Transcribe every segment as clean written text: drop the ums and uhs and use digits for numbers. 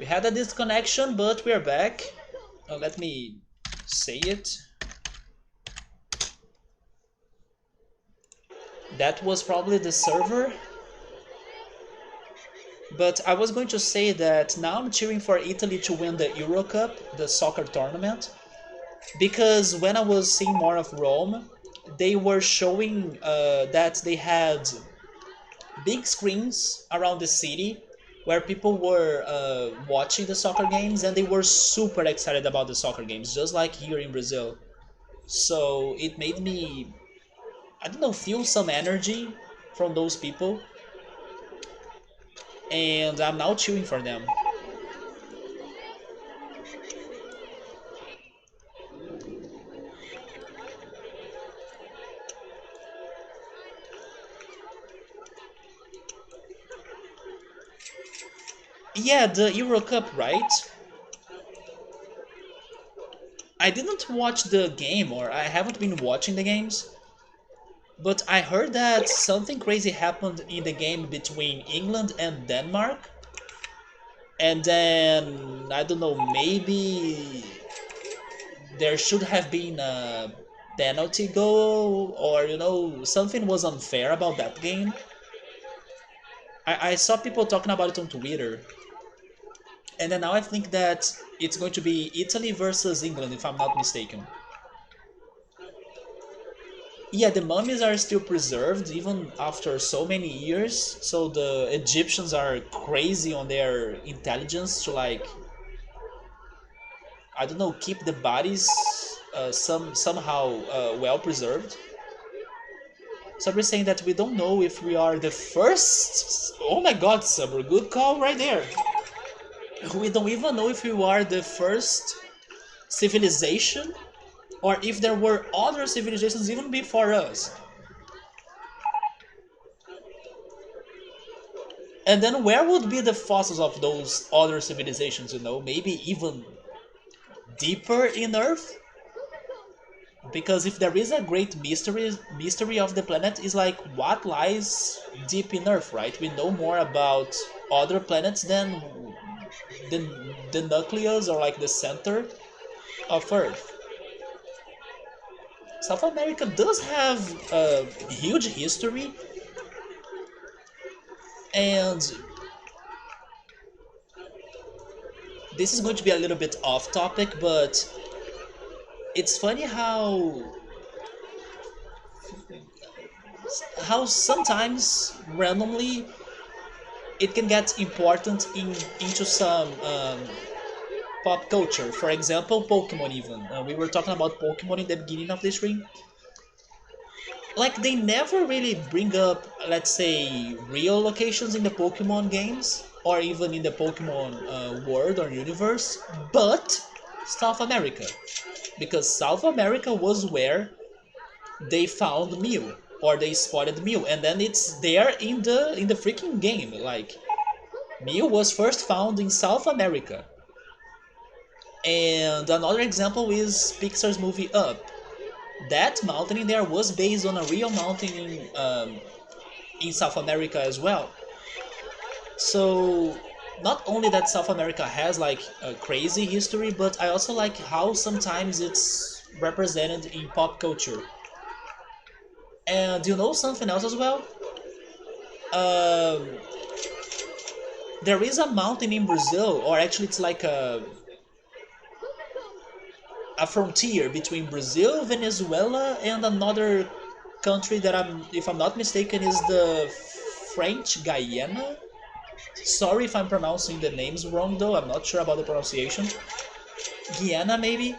had a disconnection, but we're back. Let me say it. That was probably the server. But I was going to say that now I'm cheering for Italy to win the Euro Cup, the soccer tournament, because when I was seeing more of Rome, they were showing that they had big screens around the city where people were watching the soccer games, and they were super excited about the soccer games, just like here in Brazil. So it made me, I don't know, feel some energy from those people, and I'm now cheering for them. Yeah, the Euro Cup, right? I didn't watch the game, or I haven't been watching the games, but I heard that something crazy happened in the game between England and Denmark, and then I don't know, maybe there should have been a penalty goal, or something was unfair about that game. I saw people talking about it on Twitter, and then now I think that it's going to be Italy versus England, if I'm not mistaken. Yeah, the mummies are still preserved even after so many years. So the Egyptians are crazy on their intelligence to, like, I don't know, keep the bodies somehow well preserved. So we're saying that we don't know if we are the first. Oh my God, Sabr, good call right there. We don't even know if we are the first civilization, or if there were other civilizations even before us. And then where would be the fossils of those other civilizations, Maybe even deeper in Earth? Because if there is a great mystery of the planet, is like what lies deep in Earth, right? We know more about other planets than the nucleus, or like the center of Earth. South America does have a huge history, and this is going to be a little bit off topic, but it's funny how sometimes randomly it can get important into some pop culture. For example, Pokemon. Even we were talking about Pokemon in the beginning of the stream. Like, they never really bring up, let's say, real locations in the Pokemon games, or even in the Pokemon world or universe, but South America, because South America was where they found Mew, or they spotted Mew, and then it's there in the freaking game. Like, Mew was first found in South America. And another example is Pixar's movie Up. That mountain in there was based on a real mountain in South America as well. So not only that South America has like a crazy history, but I also like how sometimes it's represented in pop culture. And you know something else as well? Um, there is a mountain in Brazil, or actually it's like a frontier between Brazil, Venezuela, and another country that if I'm not mistaken, is the French Guyana. Sorry if I'm pronouncing the names wrong, though. I'm not sure about the pronunciation. Guyana, maybe.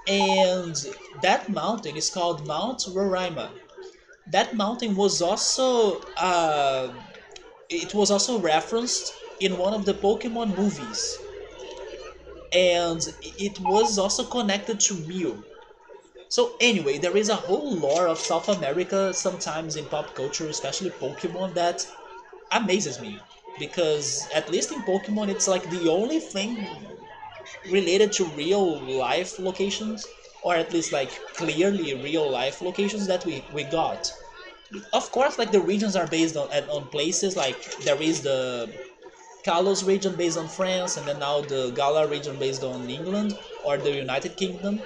And that mountain is called Mount Roraima. That mountain was also it was also referenced in one of the Pokemon movies, and it was also connected to Mew. So anyway, there is a whole lore of South America sometimes in pop culture, especially Pokemon, that amazes me. Because at least in Pokemon, it's like the only thing related to real life locations, or at least like clearly real life locations that we got. Of course, like the regions are based on places, like there is the Kalos region based on France, and then now the Galar region based on England or the United Kingdom.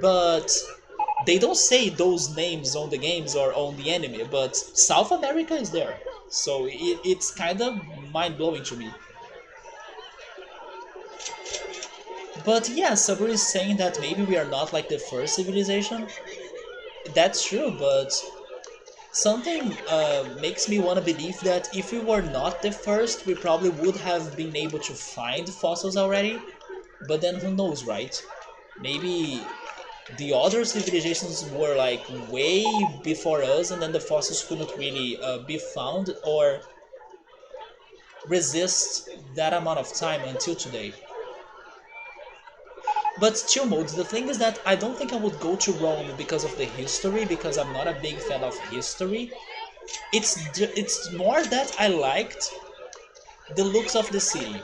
But they don't say those names on the games or on the anime, but South America is there. So it's kind of mind blowing to me. But yeah, Saburi is saying that maybe we are not like the first civilization. That's true, but something makes me want to believe that if we were not the first, we probably would have been able to find fossils already. But then who knows, right? Maybe the other civilizations were like way before us, and then the fossils couldn't really be found or resist that amount of time until today. But chill modes, the thing is that I don't think I would go to Rome because of the history, because I'm not a big fan of history. It's more that I liked the looks of the city.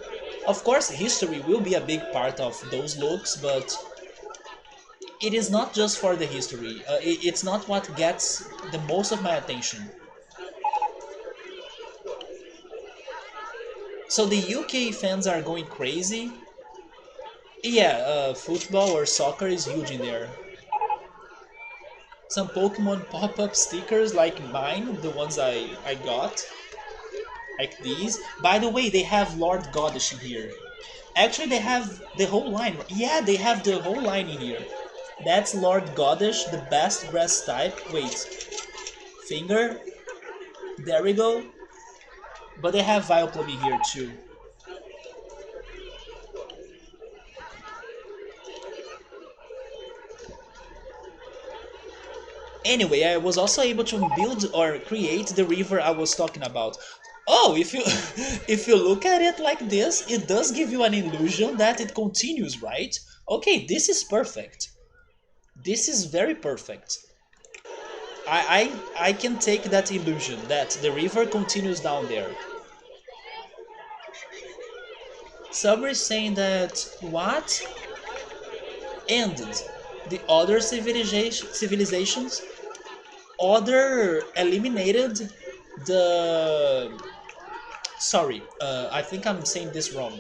Of course, history will be a big part of those looks, but it is not just for the history. It's not what gets the most of my attention. So the UK fans are going crazy. Yeah, football or soccer is huge in there. Some Pokemon pop-up stickers like mine, the ones I got, like these. By the way, they have Lord Goddess in here. Actually, they have the whole line. Yeah, they have the whole line in here. That's Lord Goddess, the best grass type. Wait, finger. There we go. But they have Vileplume in here too. Anyway, I was also able to build or create the river I was talking about. Oh, if you if you look at it like this, it does give you an illusion that it continues, right? Okay, this is perfect. This is very perfect. I can take that illusion that the river continues down there. Some are saying that what ended the other civilizations, other eliminated the. Sorry, I think I'm saying this wrong.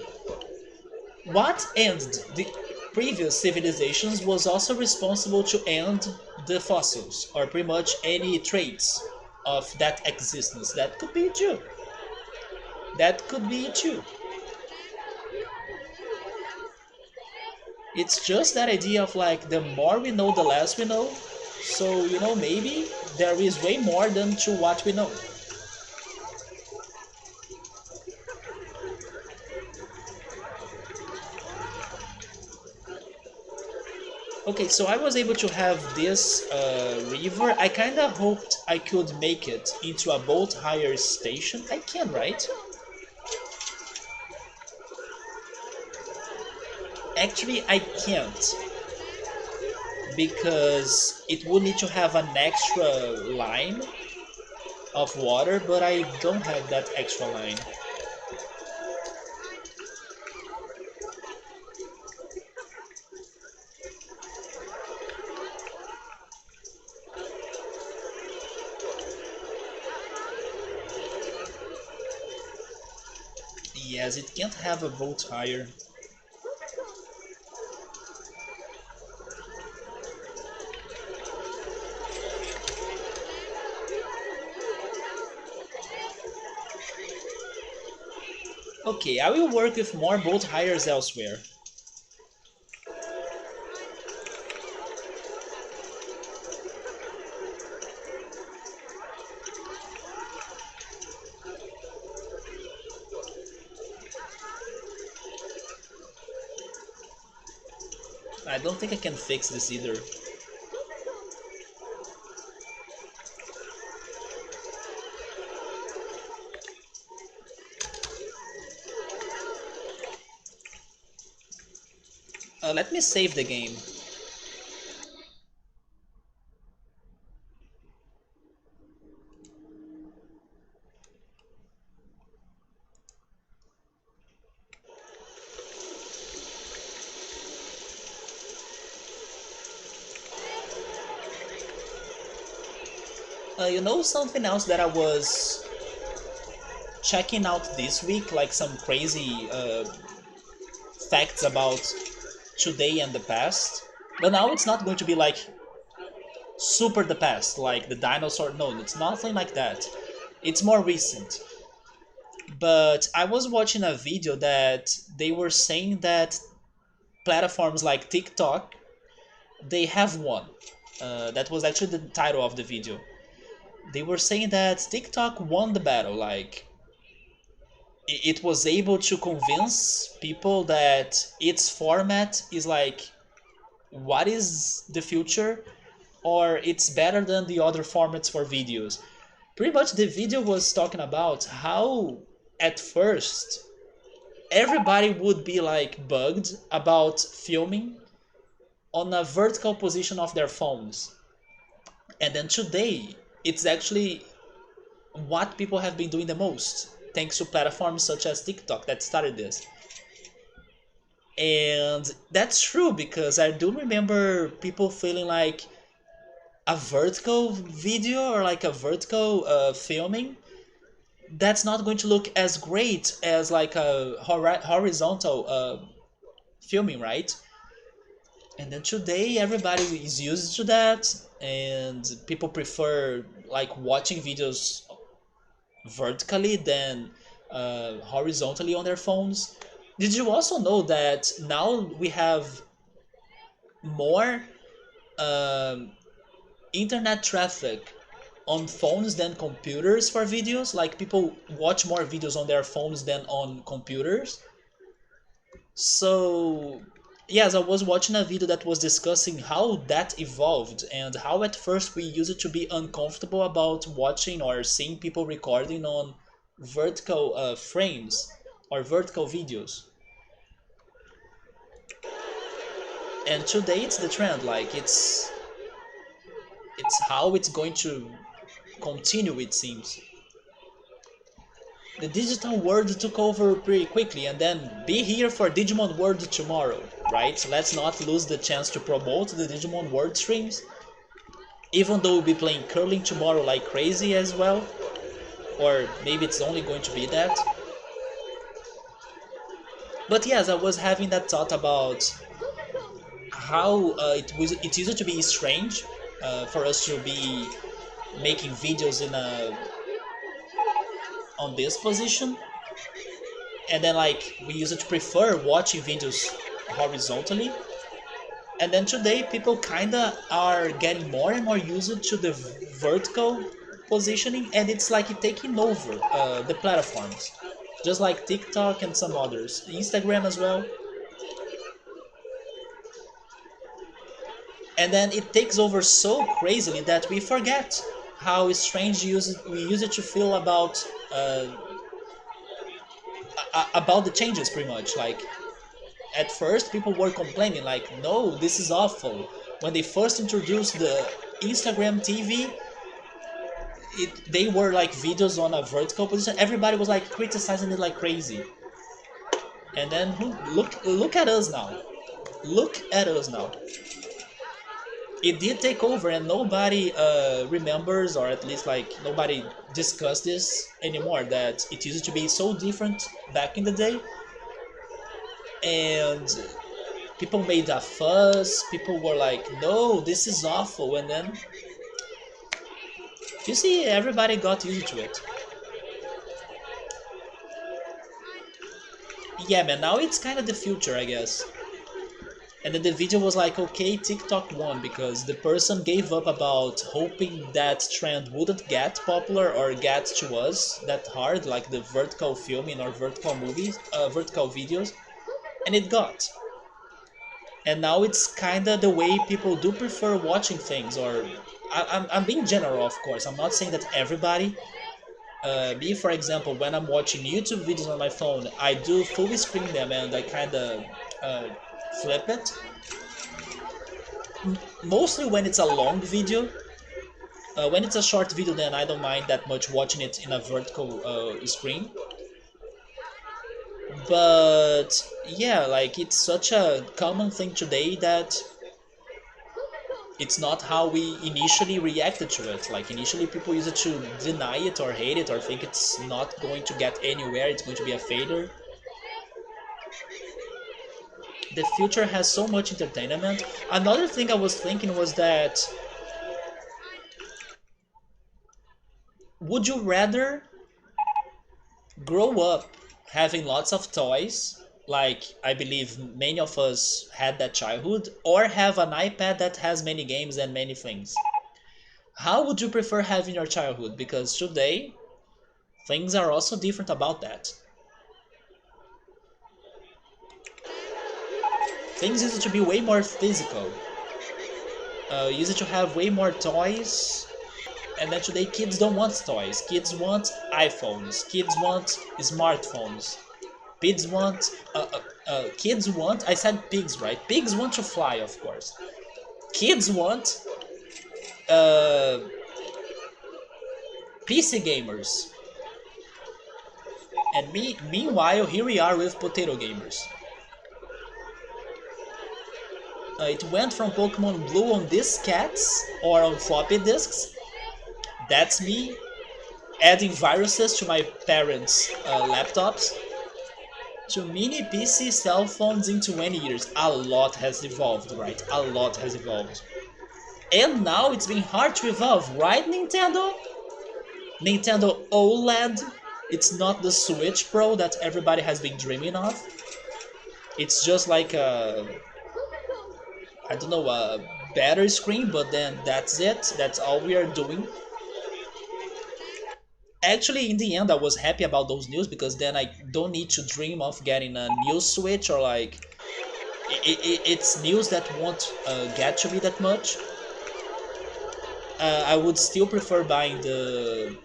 What ended the previous civilizations was also responsible to end the fossils, or pretty much any traits of that existence. That could be true. That could be true. It's just that idea of like the more we know, the less we know. So, maybe there is way more than to what we know. Okay, so I was able to have this river. I kind of hoped I could make it into a boat hire station. I can, right? Actually, I can't because it would need to have an extra line of water, but I don't have that extra line. Yes, it can't have a boat hire. Okay, I will work with more boat hires elsewhere. I don't think I can fix this either. Let me save the game. Something else that I was checking out this week like some crazy facts about today and the past. But now it's not going to be like super the past, like the dinosaur. No, it's nothing like that. It's more recent. But I was watching a video that they were saying that platforms like TikTok, they have won. That was actually the title of the video. They were saying that TikTok won the battle. Like it was able to convince people that its format is like what is the future, or it's better than the other formats for videos. Pretty much the video was talking about how at first everybody would be like bugged about filming on a vertical position of their phones. And then today, it's actually what people have been doing the most, thanks to platforms such as TikTok that started this. And that's true because I do remember people feeling like a vertical video or like a vertical filming that's not going to look as great as like a horizontal filming, right? And then today everybody is used to that, and people prefer like watching videos vertically than horizontally on their phones. Did you also know that now we have more um, internet traffic on phones than computers for videos? Like people watch more videos on their phones than on computers. So, yes, I was watching a video that was discussing how that evolved and how at first we used to be uncomfortable about watching or seeing people recording on vertical frames or vertical videos. And today it's the trend, like it's how it's going to continue, it seems. The digital world took over pretty quickly, and then be here for Digimon World tomorrow, right? So let's not lose the chance to promote the Digimon World streams, even though we'll be playing curling tomorrow like crazy as well, or maybe it's only going to be that. But yes, I was having that thought about how it used to be strange for us to be making videos in a on this position, and then like we used to prefer watching videos horizontally, and then today people kinda are getting more and more used to the vertical positioning, and it's like it taking over the platforms, just like TikTok and some others, Instagram as well. And then it takes over so crazily that we forget how strange we use it to feel about the changes, pretty much. Like at first people were complaining like, no, this is awful. When they first introduced the Instagram TV, they were like videos on a vertical position. Everybody was like criticizing it like crazy. And then look at us now. Look at us now. It did take over, and nobody remembers, or at least like nobody discussed this anymore, that it used to be so different back in the day. And people made a fuss, people were like, no, this is awful, and then you see everybody got used to it. Yeah, man, now it's kind of the future, I guess. And then the video was like, okay, TikTok won because the person gave up about hoping that trend wouldn't get popular or get to us that hard, like the vertical filming or vertical movies, vertical videos, and it got. And now it's kind of the way people do prefer watching things, or I'm being general, of course. I'm not saying that everybody. Me, for example, when I'm watching YouTube videos on my phone, I do full screen them and I kind of uh, flip it. Mostly when it's a long video. When it's a short video, then I don't mind that much watching it in a vertical screen. But yeah, like it's such a common thing today that It's not how we initially reacted to it. Like initially people used to deny it or hate it or think it's not going to get anywhere, it's going to be a failure. The future has so much entertainment. Another thing I was thinking was that would you rather grow up having lots of toys, like I believe many of us had that childhood, or have an iPad that has many games and many things? How would you prefer having your childhood? Because today, things are also different about that. Things used to be way more physical. Used to have way more toys, and then today kids don't want toys. Kids want iPhones. Kids want smartphones. Pigs want. Kids want. I said pigs, right? Pigs want to fly, of course. Kids want uh, PC gamers, and meanwhile, here we are with potato gamers. It went from Pokemon Blue on diskettes or on floppy disks. That's me adding viruses to my parents' laptops. To mini PC cell phones in 20 years. A lot has evolved, right? A lot has evolved. And now it's been hard to evolve, right, Nintendo? Nintendo OLED. It's not the Switch Pro that everybody has been dreaming of. It's just like a, I don't know, a better screen, but then that's it. That's all we are doing. Actually, in the end, I was happy about those news because then I don't need to dream of getting a new Switch or like it's news that won't get to me that much. I would still prefer buying the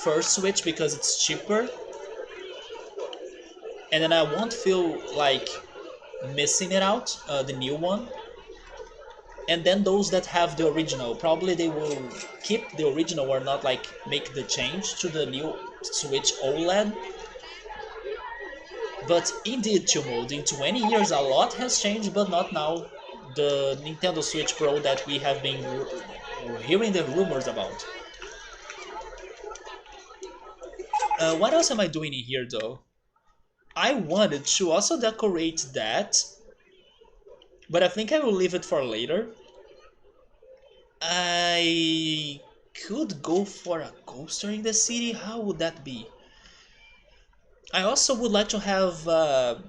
first Switch because it's cheaper, and then I won't feel like missing it out, the new one. And then those that have the original, probably they will keep the original or not like make the change to the new Switch OLED. But indeed, Tumult, in 20 years a lot has changed, but not now. The Nintendo Switch Pro that we have been hearing the rumors about. What else am I doing in here though? I wanted to also decorate that, but I think I will leave it for later. I could go for a coaster in the city. How would that be? I also would like to have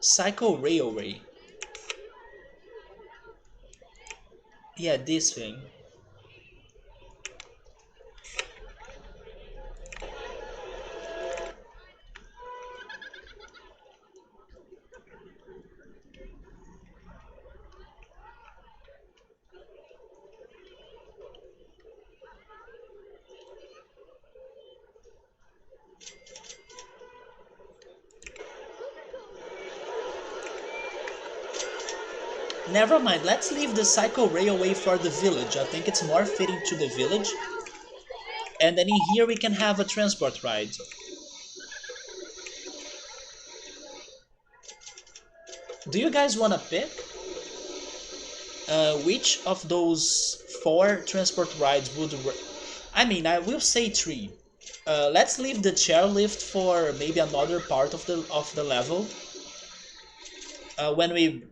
Cycle Railway. Yeah, this thing. Never mind, let's leave the Cycle Railway for the village. I think it's more fitting to the village. And then in here we can have a transport ride. Do you guys want to pick? Which of those four transport rides would... I mean, I will say three. Let's leave the chairlift for maybe another part of the level. When we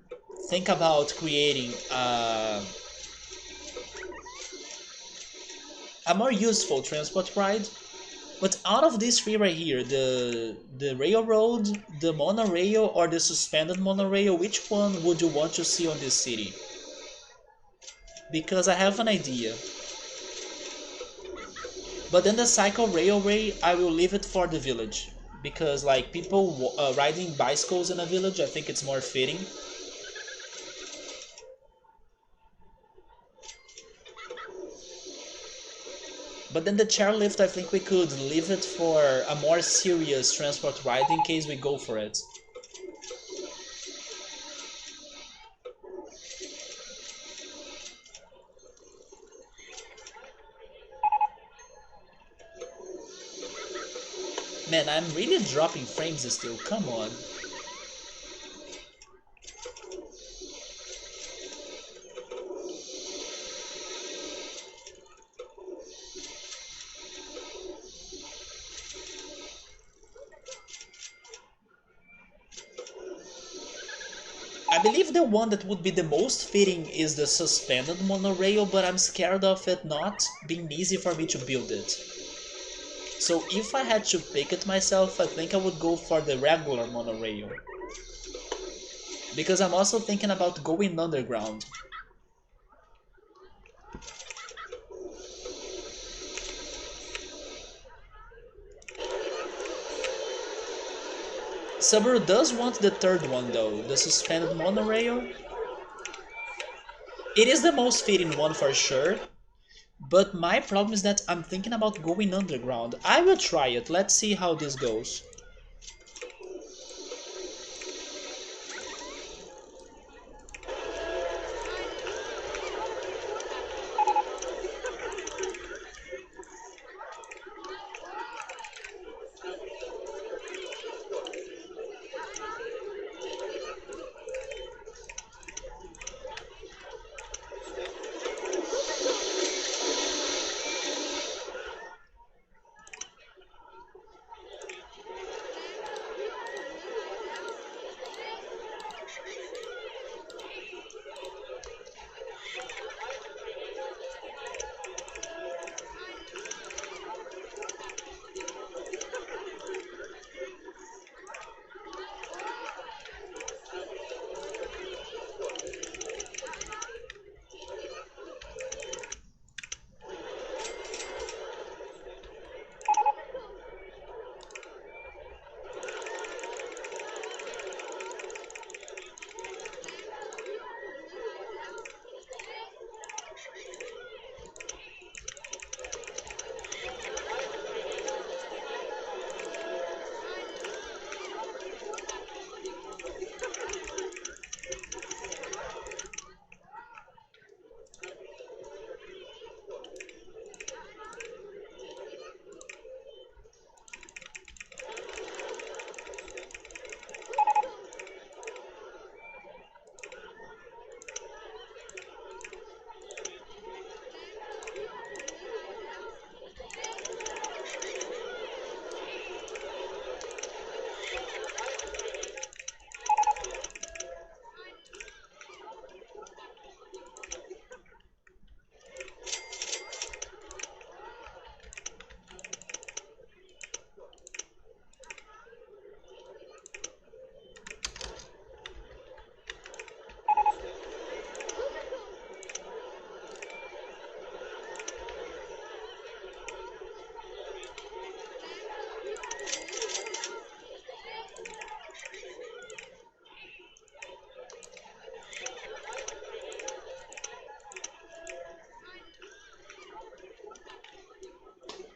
think about creating a more useful transport ride. But out of these three right here, the railroad, the monorail, or the suspended monorail, which one would you want to see on this city? Because I have an idea. But then the cycle railway, I will leave it for the village. Because like people riding bicycles in a village, I think it's more fitting. But then the chairlift, I think we could leave it for a more serious transport ride in case we go for it. Man, I'm really dropping frames still, come on. believe the one that would be the most fitting is the suspended monorail, but I'm scared of it not being easy for me to build it. So if I had to pick it myself, I think I would go for the regular monorail. Because I'm also thinking about going underground. Subaru does want the third one though, the suspended monorail. It is the most fitting one for sure, but my problem is that I'm thinking about going underground. I will try it, let's see how this goes.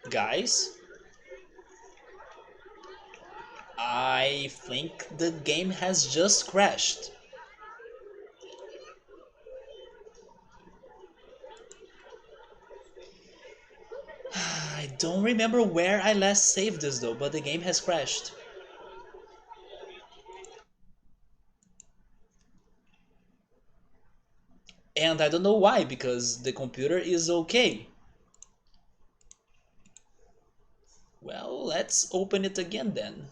Guys, I think the game has just crashed. I don't remember where I last saved this though, but the game has crashed. And I don't know why, because the computer is okay. Well, let's open it again then.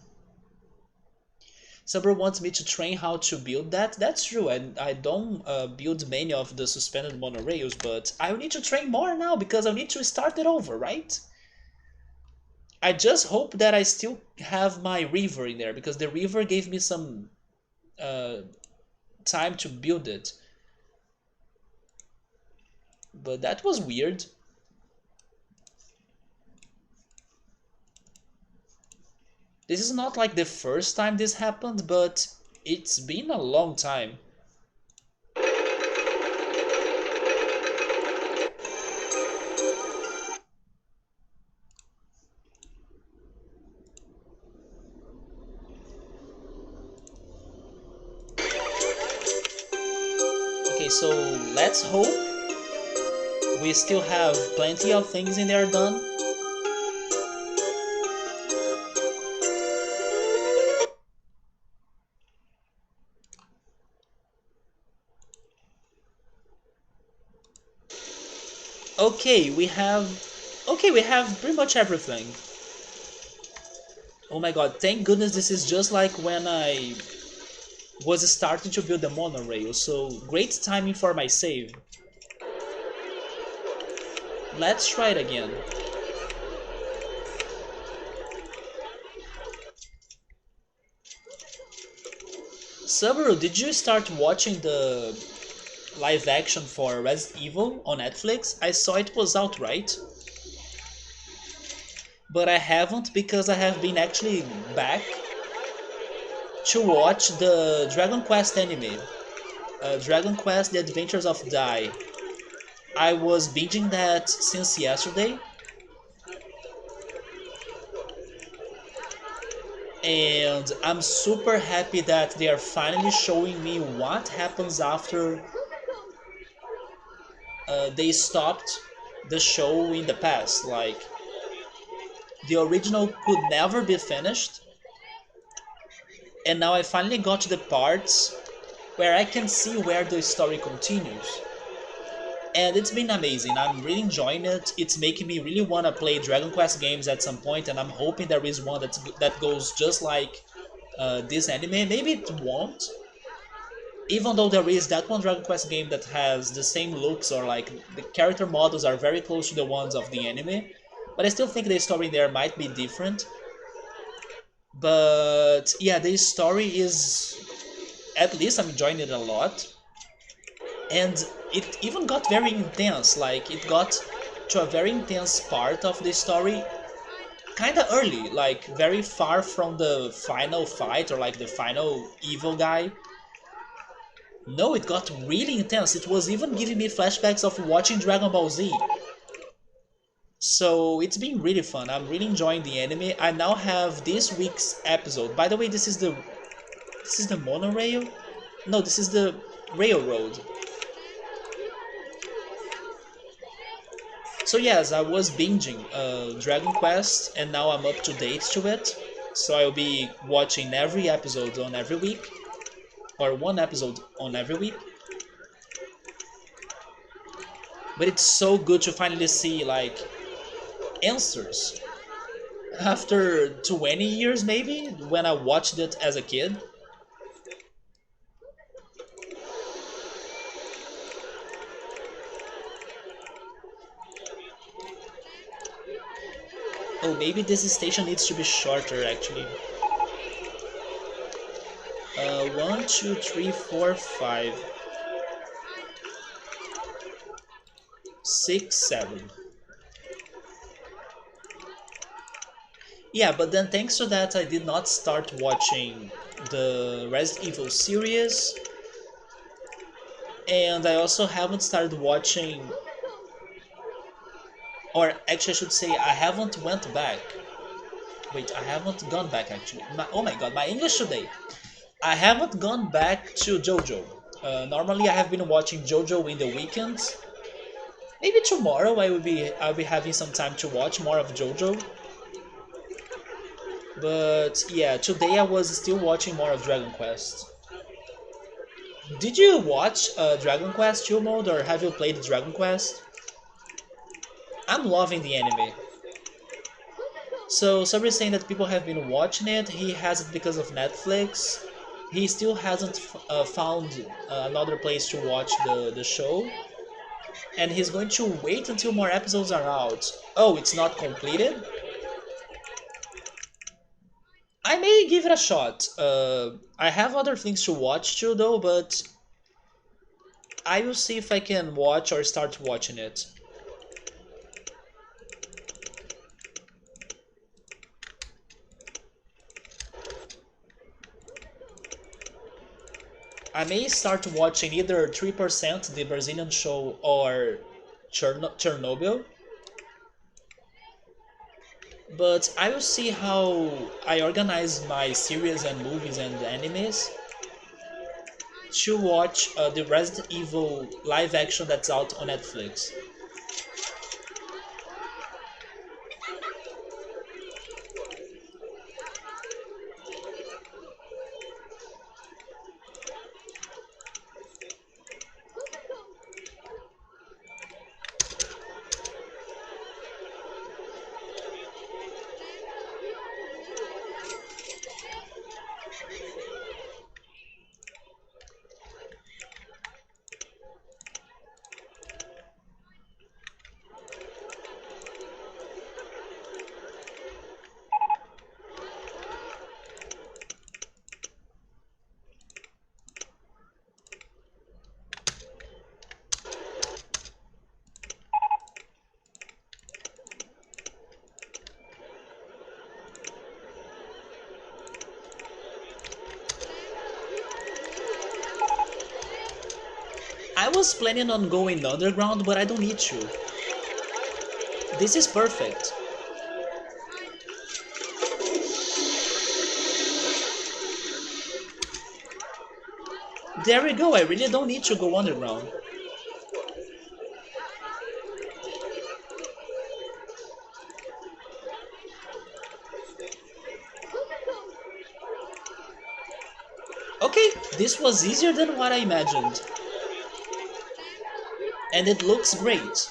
Saber wants me to train how to build that. That's true, and I don't build many of the suspended monorails, but I need to train more now because I need to start it over, right? I just hope that I still have my river in there because the river gave me some uh, time to build it. But that was weird. This is not like the first time this happened, but it's been a long time. Okay, so let's hope we still have plenty of things in there done. Okay, we have pretty much everything. Oh my god, thank goodness this is just like when I was starting to build the monorail, so great timing for my save. Let's try it again. Subaru, did you start watching the live action for Resident Evil on Netflix? I saw it was out, right? But I haven't because I have been actually back to watch the Dragon Quest anime. Dragon Quest The Adventures of Dai. I was binging that since yesterday, and I'm super happy that they are finally showing me what happens after they stopped the show in the past. Like, the original could never be finished, and now I finally got to the parts where I can see where the story continues. And it's been amazing. I'm really enjoying it. It's making me really want to play Dragon Quest games at some point, and I'm hoping there is one that goes just like this anime. Maybe it won't, even though there is that one Dragon Quest game that has the same looks, or like the character models are very close to the ones of the anime. But I still think the story there might be different. But yeah, the story is, at least I'm enjoying it a lot. And it even got very intense. Like, it got to a very intense part of the story kind of early, like very far from the final fight or like the final evil guy. No, it got really intense. It was even giving me flashbacks of watching Dragon Ball Z. So it's been really fun. I'm really enjoying the anime. I now have this week's episode. By the way, this is the monorail? No, this is the railroad. So yes, I was binging Dragon Quest, and now I'm up to date to it. So I'll be watching every episode on every week, or one episode on every week. But it's so good to finally see like answers after 20 years, maybe, when I watched it as a kid. Oh, maybe this station needs to be shorter actually. 1, 2, 3, 4, 5, 6, 7. Yeah, but then thanks to that, I did not start watching the Resident Evil series, and I also haven't started watching, or actually, I should say, I haven't went back. Wait, I haven't gone back actually. Oh my god, my English today. I haven't gone back to JoJo. Normally, I have been watching JoJo in the weekends. Maybe tomorrow I'll be having some time to watch more of JoJo. But yeah, today I was still watching more of Dragon Quest. Did you watch Dragon Quest 2 mode, or have you played Dragon Quest? I'm loving the anime. So Sabri's saying that people have been watching it. He has it because of Netflix. He still hasn't found another place to watch the show. And he's going to wait until more episodes are out. Oh, it's not completed? I may give it a shot. I have other things to watch too, though, but I will see if I can watch or start watching it. I may start watching either 3%, the Brazilian show, or Chernobyl. But I will see how I organize my series and movies and animes to watch the Resident Evil live action that's out on Netflix. I was planning on going underground, but I don't need to. This is perfect. There we go, I really don't need to go underground. Okay, this was easier than what I imagined. And it looks great.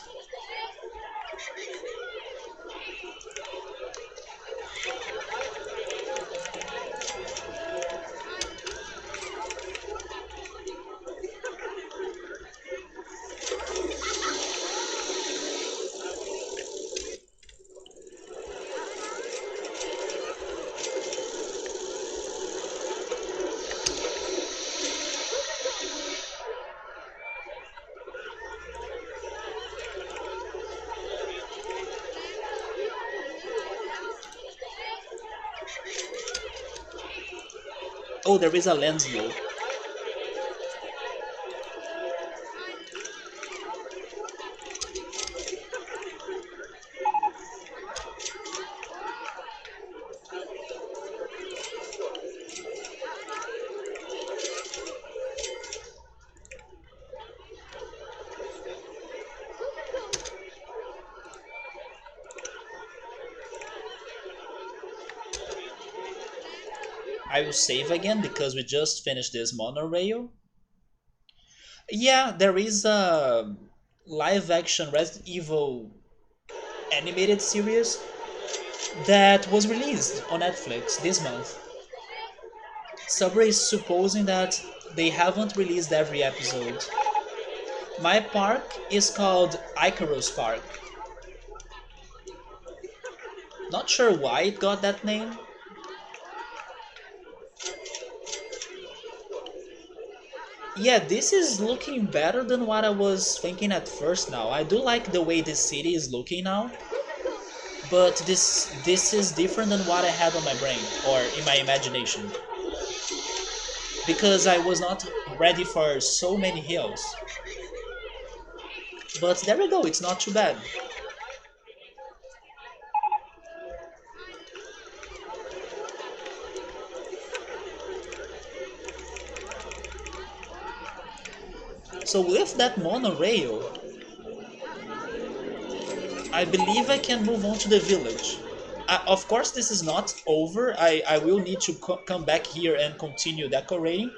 Oh, there is a lens low. I will save again because we just finished this monorail. Yeah, there is a live action Resident Evil animated series that was released on Netflix this month. Subway is supposing that they haven't released every episode. My park is called Icarus Park. Not sure why it got that name. Yeah, this is looking better than what I was thinking at first now. I do like the way this city is looking now, but this is different than what I had on my brain or in my imagination. Because I was not ready for so many hills. But there we go, it's not too bad. So with that monorail, I believe I can move on to the village. Of course, this is not over. I will need to come back here and continue decorating.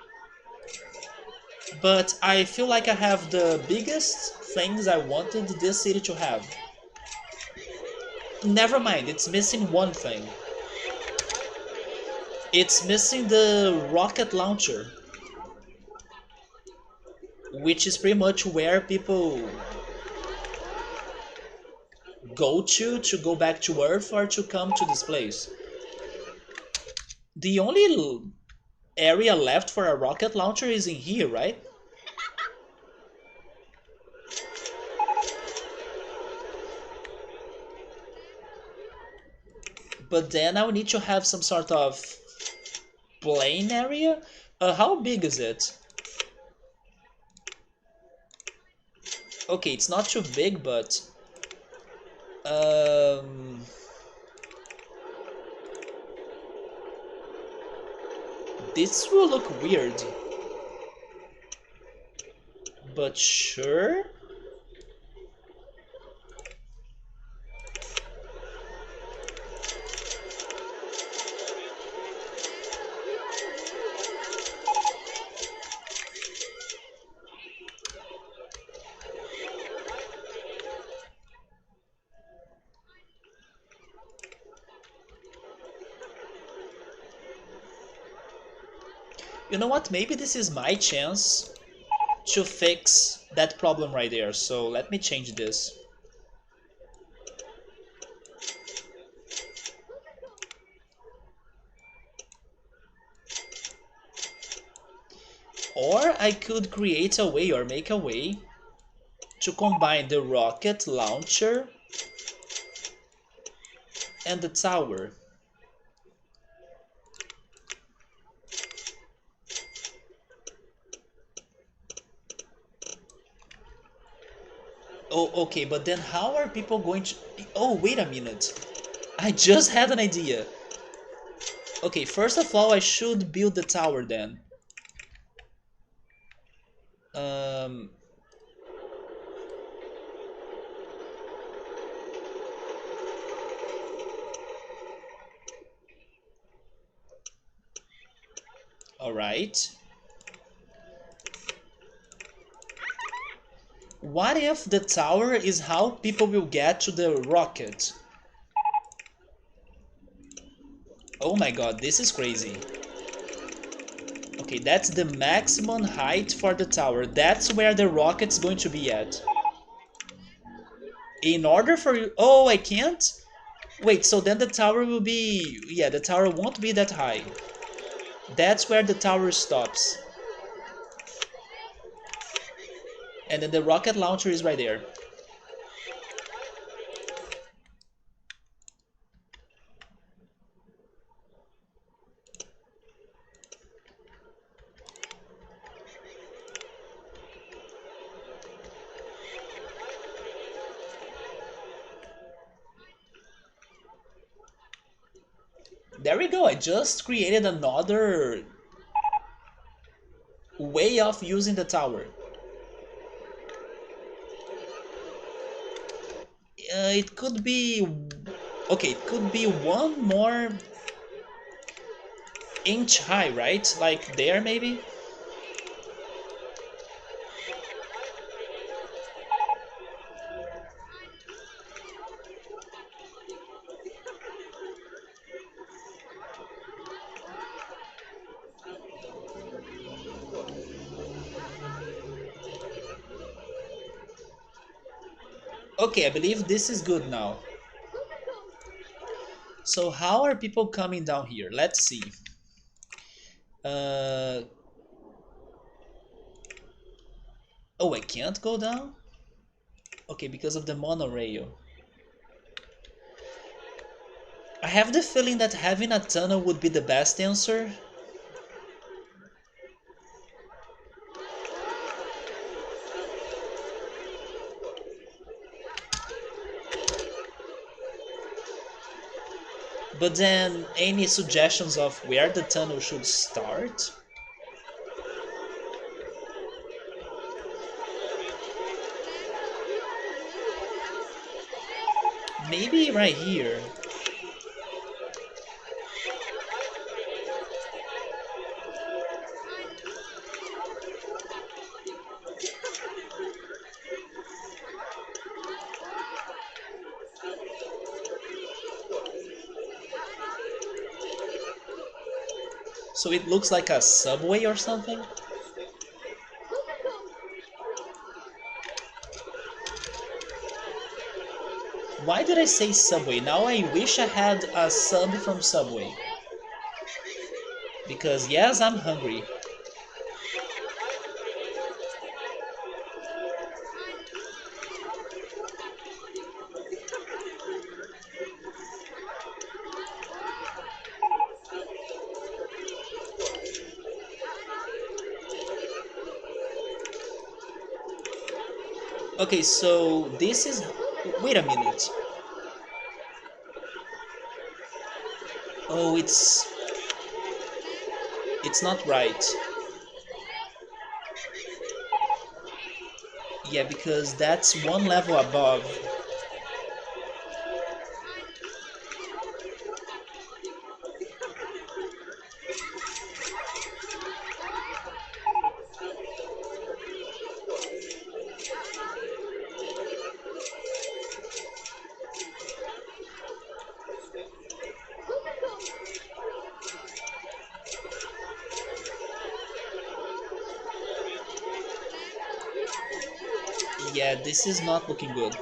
But I feel like I have the biggest things I wanted this city to have. Never mind, it's missing one thing. It's missing the rocket launcher, which is pretty much where people go to go back to Earth or to come to this place. The only area left for a rocket launcher is in here, right? But then I will need to have some sort of plane area. How big is it? Okay, it's not too big, but um, this will look weird. But sure. You know what? Maybe this is my chance to fix that problem right there. So let me change this. Or I could create a way or make a way to combine the rocket launcher and the tower. Oh, okay, but then how are people going to... Oh, wait a minute. I just had an idea. Okay, first of all, I should build the tower then. Um... Alright. What if the tower is how people will get to the rocket? Oh my god, this is crazy. Okay, that's the maximum height for the tower. That's where the rocket's going to be at. In order for you... Oh, I can't? Wait, so then the tower will be... Yeah, the tower won't be that high. That's where the tower stops. And then the rocket launcher is right there. There we go, I just created another way of using the tower. It could be... Okay, it could be one more inch high, right? Like there, maybe? Okay, I believe this is good now. So how are people coming down here? Let's see. Uh... Oh, I can't go down? Okay, because of the monorail. I have the feeling that having a tunnel would be the best answer. But then, any suggestions of where the tunnel should start? Maybe right here. So it looks like a subway or something? Why did I say Subway? Now I wish I had a sub from Subway. Because yes, I'm hungry. Okay, so this is... Wait a minute. Oh, it's not right. Yeah, because that's one level above. Yeah, this is not looking good.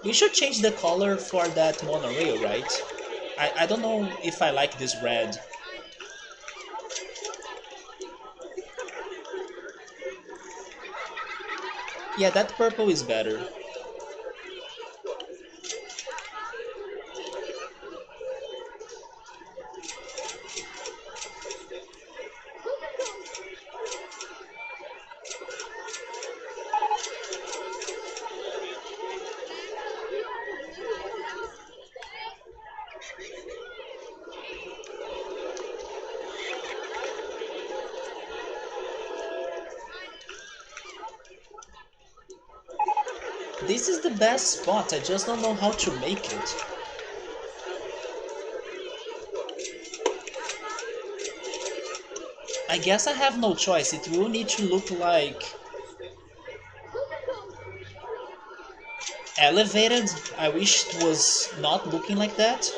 We should change the color for that monorail, right? I don't know if I like this red. Yeah, that purple is better. This is the best spot, I just don't know how to make it. I guess I have no choice, it will need to look like elevated. I wish it was not looking like that.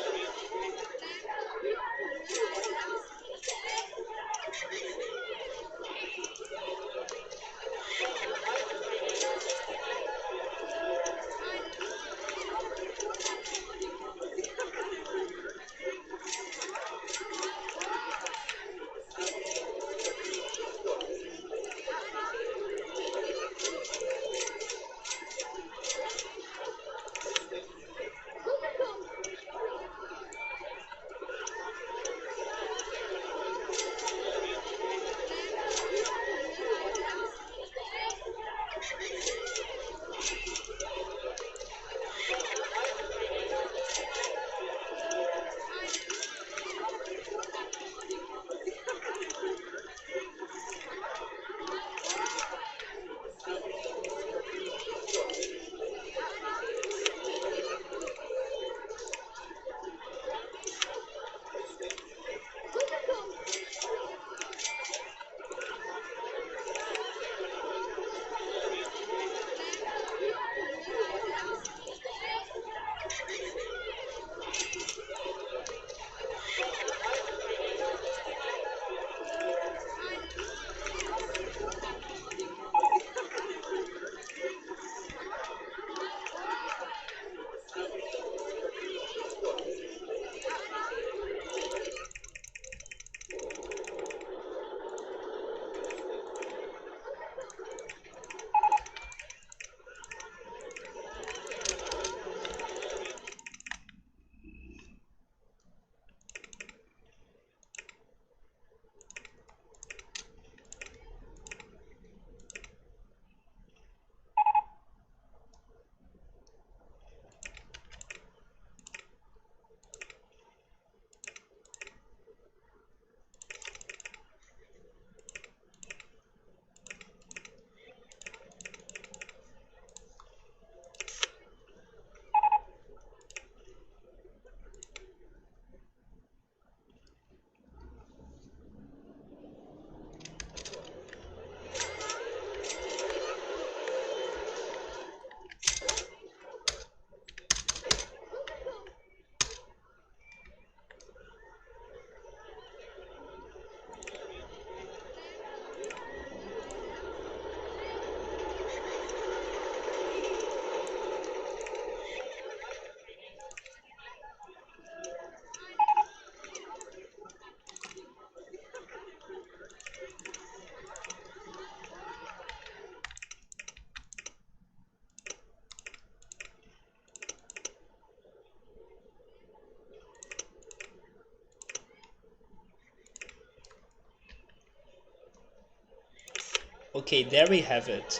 Okay, there we have it.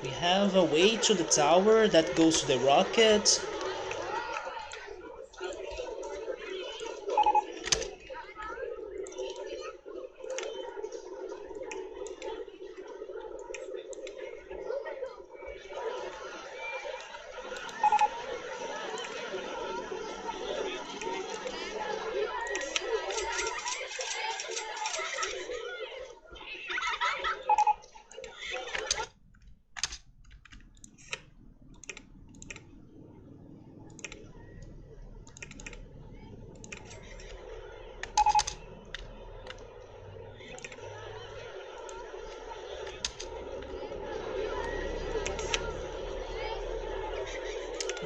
We have a way to the tower that goes to the rocket.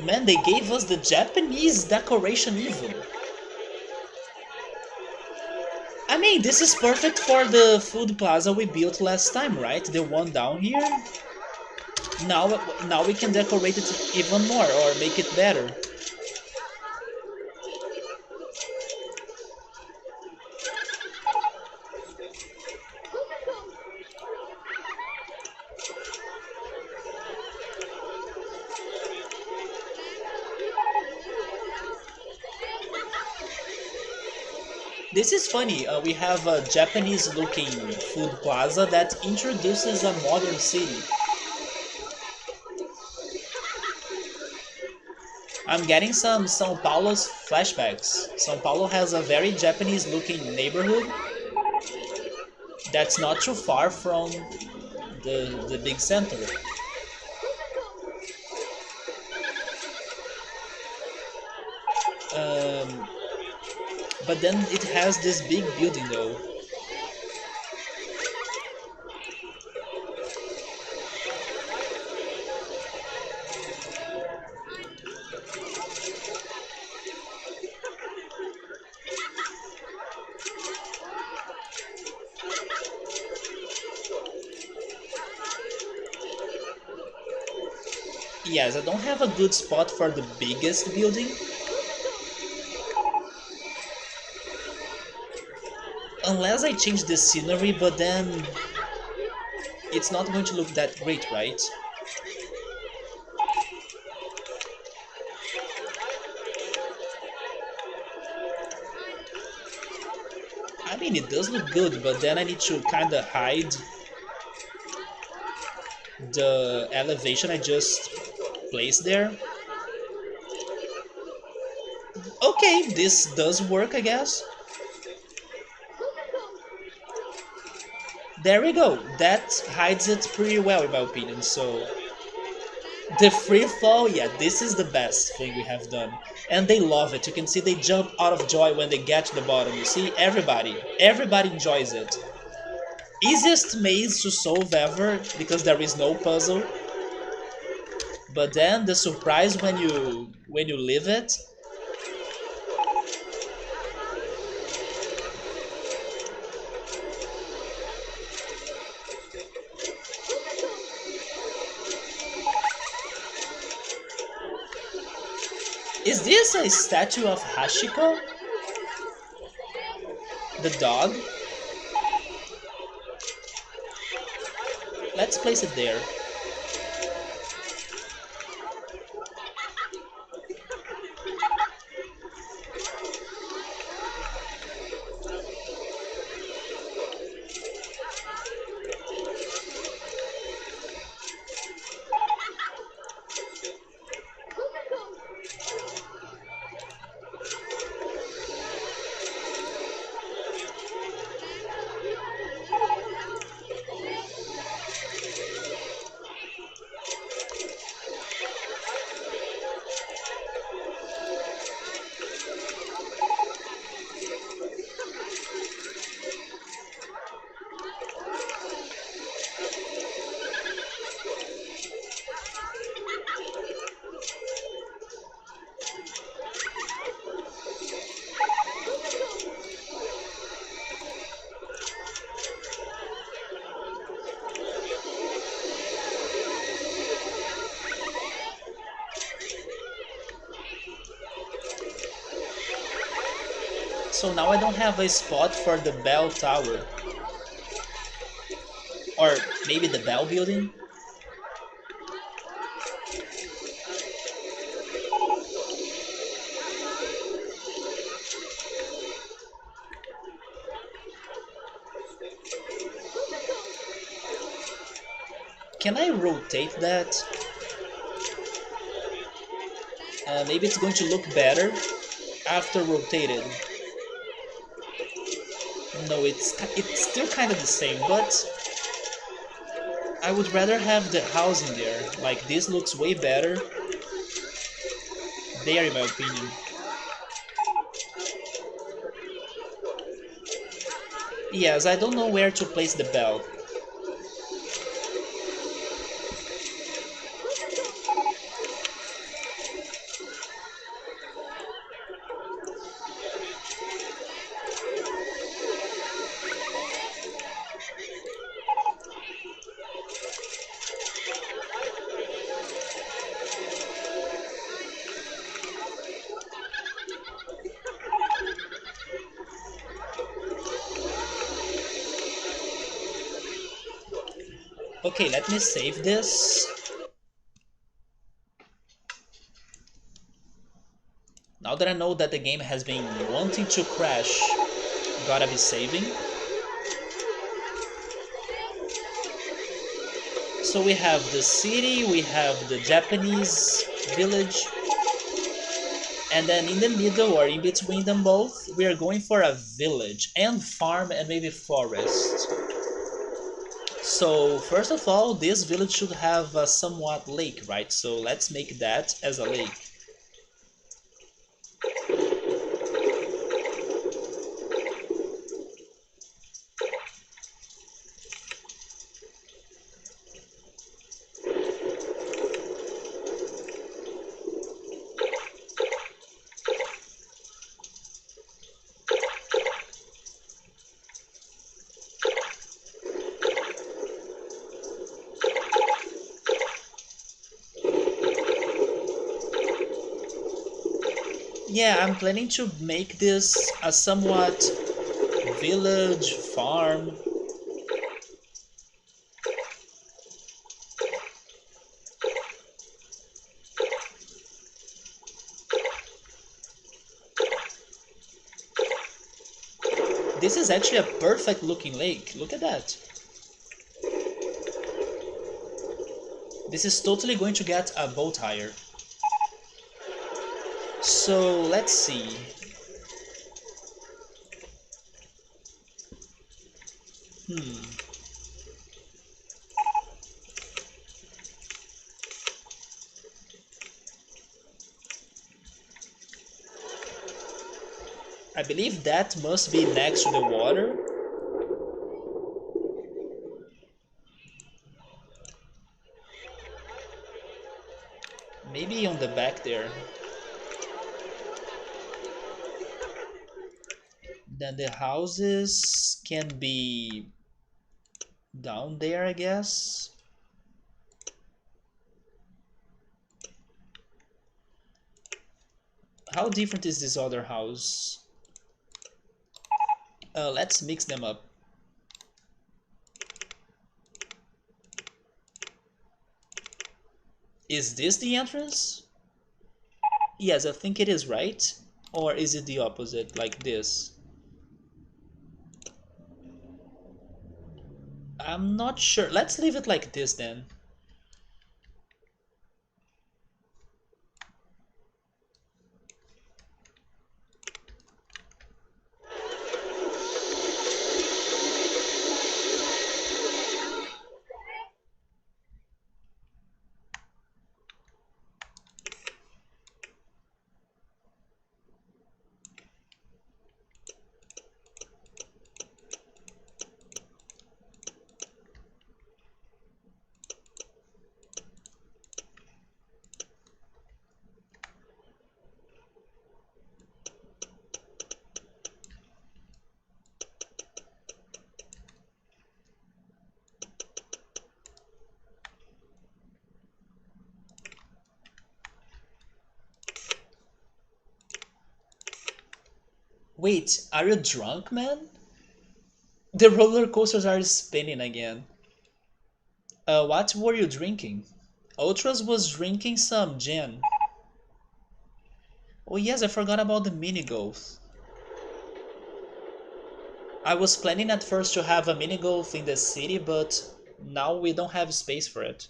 Man, they gave us the Japanese decoration even. I mean, this is perfect for the food plaza we built last time, right? The one down here. Now we can decorate it even more or make it better. This is funny. We have a Japanese-looking food plaza that introduces a modern city. I'm getting some São Paulo's flashbacks. São Paulo has a very Japanese-looking neighborhood that's not too far from the big center. Um, but then it has this big building though. Yes, I don't have a good spot for the biggest building. Unless I change the scenery, but then it's not going to look that great, right? I mean, it does look good, but then I need to kinda hide the elevation I just placed there. Okay, this does work, I guess. There we go. That hides it pretty well, in my opinion. So the free fall, yeah, this is the best thing we have done. And they love it. You can see they jump out of joy when they get to the bottom. You see, everybody enjoys it. Easiest maze to solve ever because there is no puzzle. But then the surprise when you leave it. Is this a statue of Hashiko? The dog? Let's place it there. So now I don't have a spot for the bell tower. Or maybe the bell building? Can I rotate that? Maybe it's going to look better after rotated. No, it's still kind of the same, but I would rather have the house in there. Like, this looks way better there, in my opinion. Yes, I don't know where to place the bell. Okay, let me save this. Now that I know that the game has been wanting to crash, gotta be saving. So we have the city, we have the Japanese village, and then in the middle or in between them both, we are going for a village and farm and maybe forest. So first of all, this village should have a somewhat lake, right? So let's make that as a lake. Yeah, I'm planning to make this a somewhat village farm. This is actually a perfect looking lake. Look at that. This is totally going to get a boat hire. So let's see. I believe that must be next to the water. Maybe on the back there. Then the houses can be down there, I guess. How different is this other house? Let's mix them up. Is this the entrance? Yes, I think it is, right? Or is it the opposite, like this? I'm not sure. Let's leave it like this then. Wait, are you drunk, man? The roller coasters are spinning again. What were you drinking? Ultras was drinking some gin. Oh yes, I forgot about the mini golf. I was planning at first to have a mini golf in the city, but now we don't have space for it.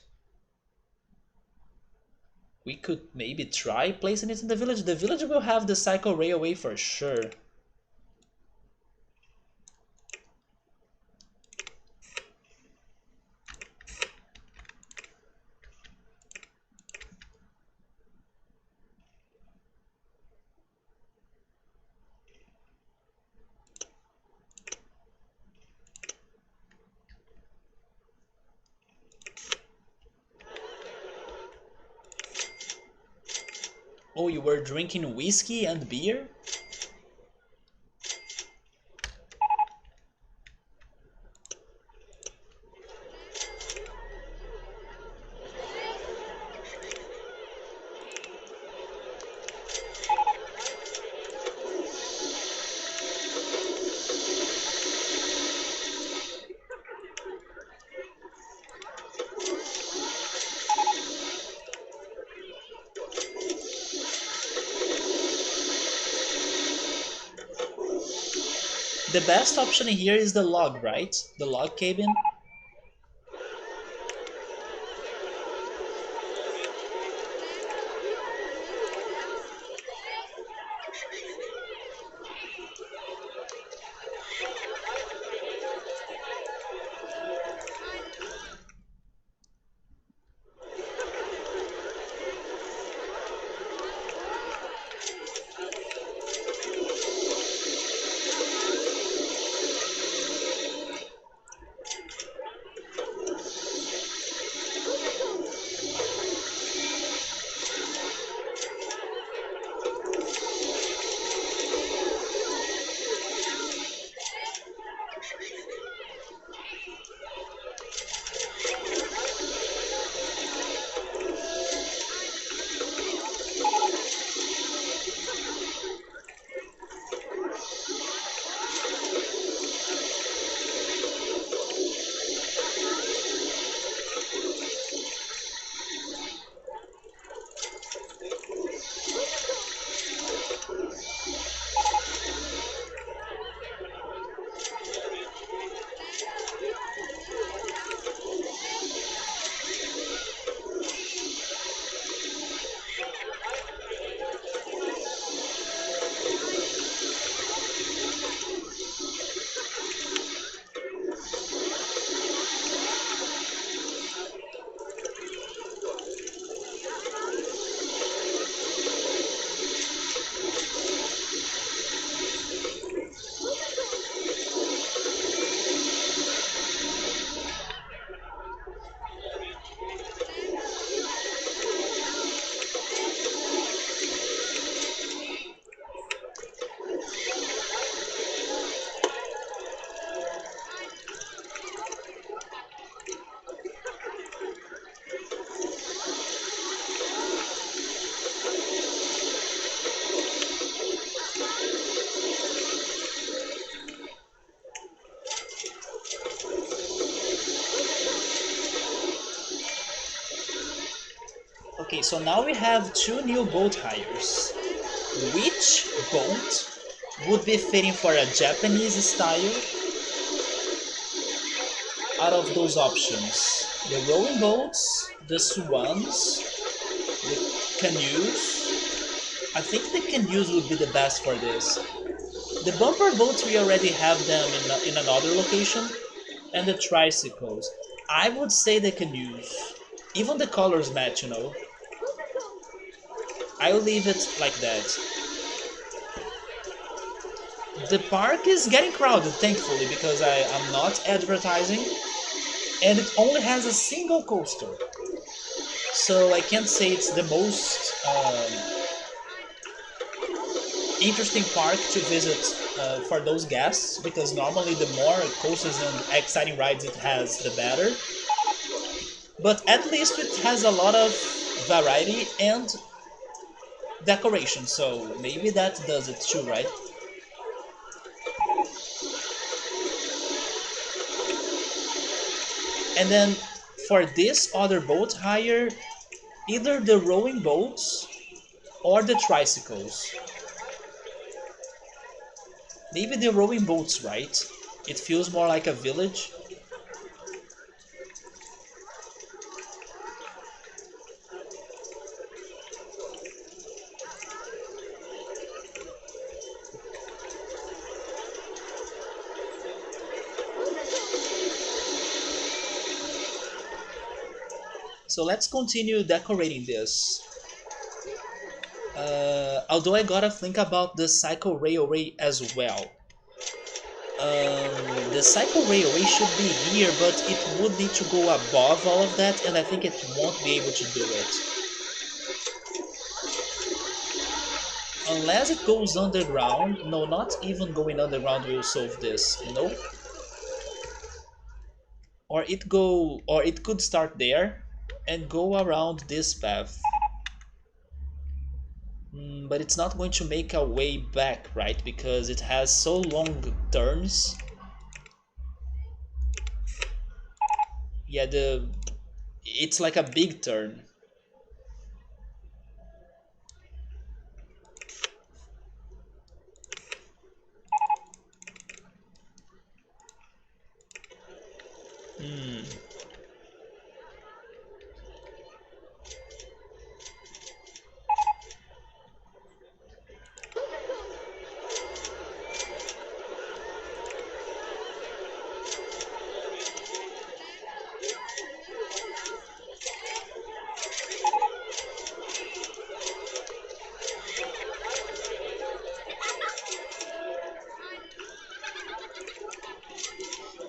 We could maybe try placing it in the village. The village will have the cycle railway for sure. Oh, you were drinking whiskey and beer? The best option here is the log, right? The log cabin. Okay, so now we have two new boat hires. Which boat would be fitting for a Japanese style out of those options? The rowing boats, the swans, the canoes. I think the canoes would be the best for this. The bumper boats, we already have them in another location, and the tricycles. I would say the canoes. Even the colors match, you know. I'll leave it like that. The park is getting crowded, thankfully, because I am not advertising, and it only has a single coaster. So I can't say it's the most interesting park to visit for those guests, because normally the more coasters and exciting rides it has, the better. But at least it has a lot of variety and decoration, so maybe that does it too, right? And then for this other boat hire, either the rowing boats or the tricycles. Maybe the rowing boats, right? It feels more like a village. So let's continue decorating this. Although I gotta think about the cycle railway as well. The cycle railway should be here, but it would need to go above all of that, and I think it won't be able to do it. Unless it goes underground. No, not even going underground will solve this, you know? Or it could start there and go around this path. But it's not going to make a way back, right? Because it has so long turns. Yeah, the it's like a big turn.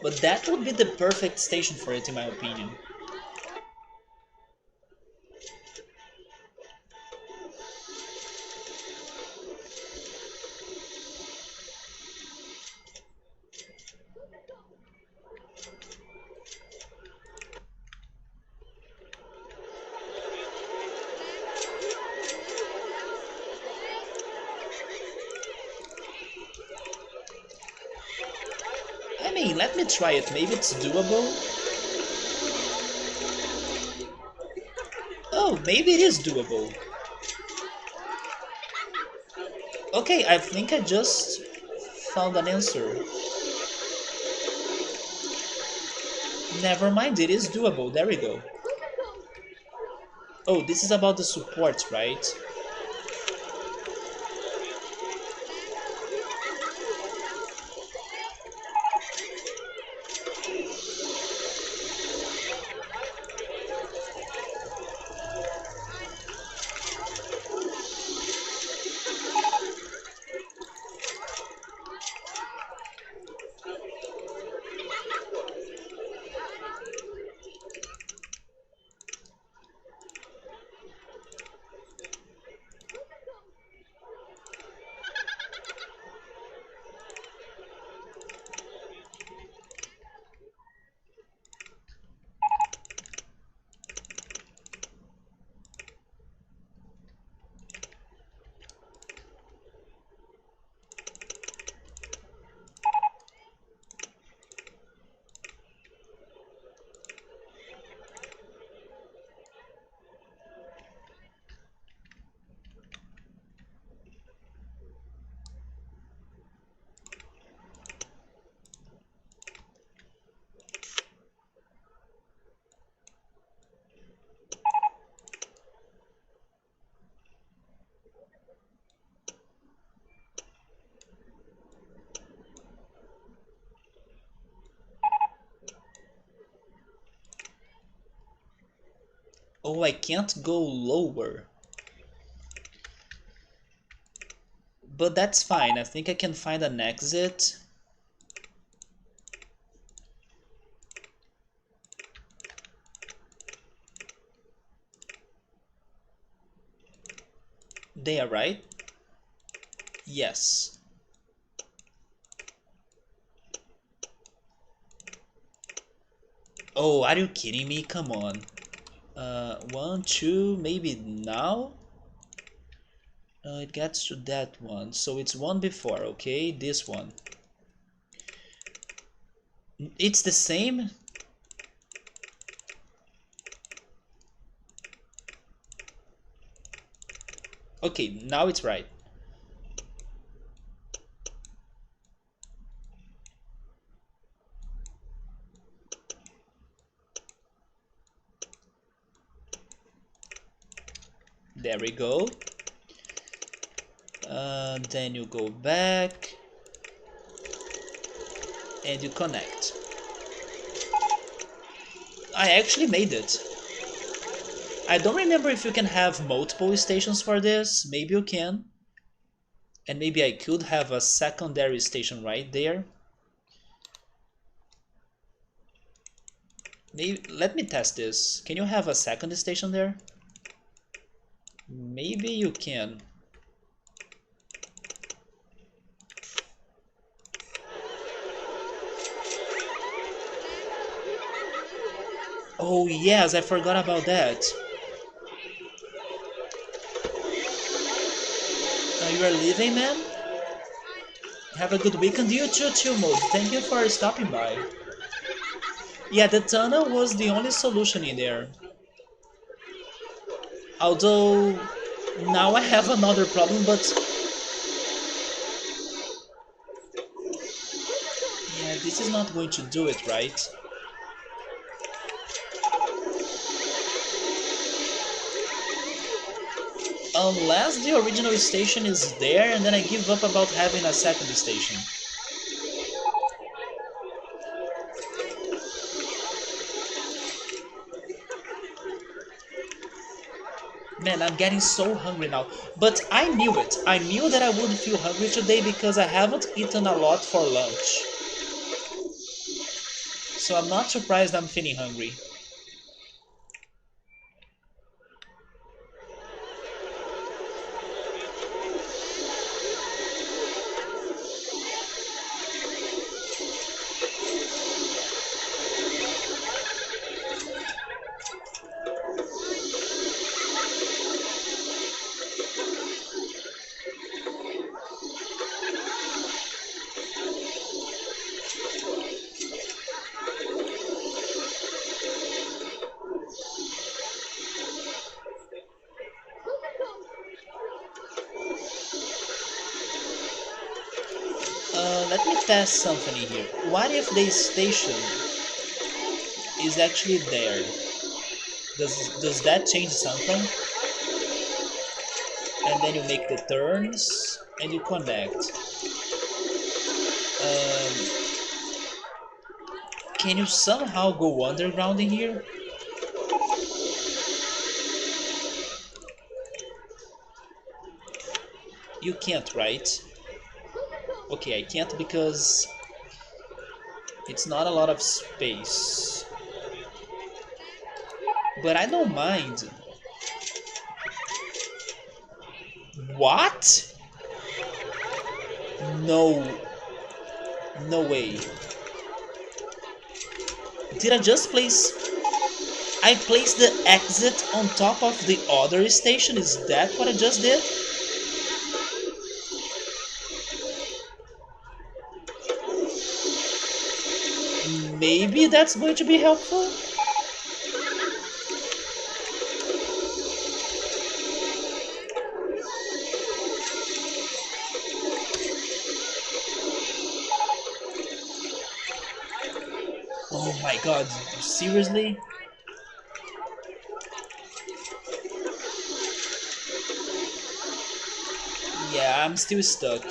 But that would be the perfect station for it, in my opinion. I mean, let me try it. Maybe it's doable. Oh, maybe it is doable. Okay, I think I just found an answer. Never mind, it is doable. There we go. Oh, this is about the support, right? Oh, I can't go lower. But that's fine. I think I can find an exit. They are right? Yes. Oh, are you kidding me? Come on. One, two, maybe now? It gets to that one. So it's one before, okay? This one. It's the same? Okay, now it's right. There we go. Then you go back and you connect. I actually made it. I don't remember if you can have multiple stations for this. Maybe you can. And maybe I could have a secondary station right there. Maybe, let me test this. Can you have a second station there? Maybe you can. Oh yes, I forgot about that. You are leaving, man? Have a good weekend. You too, Chill Mode. Thank you for stopping by. Yeah, the tunnel was the only solution in there. Although, now I have another problem, but... Yeah, this is not going to do it, right? Unless the original station is there and then I give up about having a second station. Man, I'm getting so hungry now. But I knew it. I knew that I would feel hungry today because I haven't eaten a lot for lunch. So I'm not surprised I'm feeling hungry. Let me test something here. What if the station is actually there? Does that change something? And then you make the turns and you connect. Um, can you somehow go underground in here? You can't, right? Okay, I can't because it's not a lot of space. But I don't mind. What? No. No way. Did I just place... I placed the exit on top of the other station? Is that what I just did? Maybe that's going to be helpful? Oh my god, seriously? Yeah, I'm still stuck.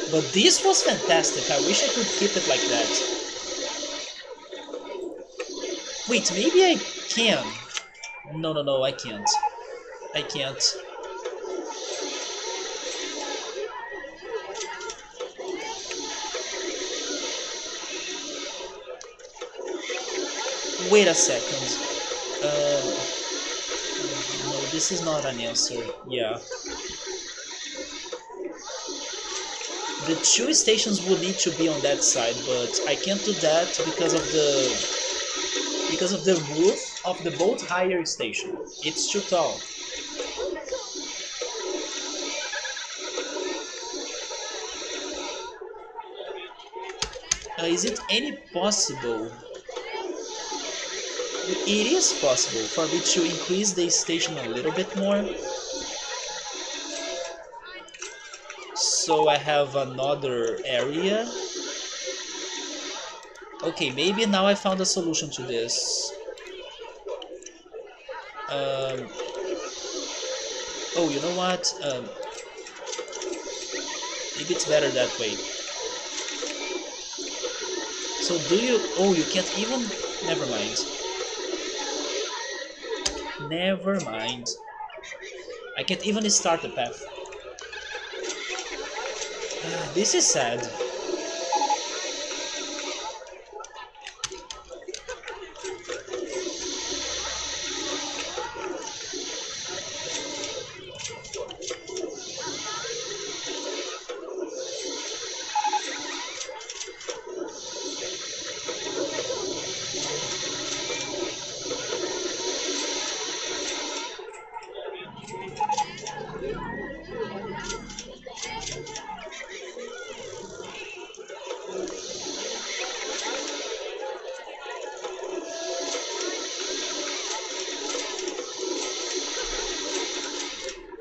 But this was fantastic. I wish I could keep it like that. Wait, maybe I can. No, no, no, I can't. I can't. Wait a second. No, this is not an answer. Yeah. The two stations would need to be on that side, but I can't do that because of the roof of the boat hire station. It's too tall. Is it any possible? It is possible for me to increase the station a little bit more. So I have another area. Okay, maybe now I found a solution to this. Um, oh, you know what? Maybe it's better that way. So do you... Oh, you can't even... Never mind. Never mind. I can't even start the path. This is sad.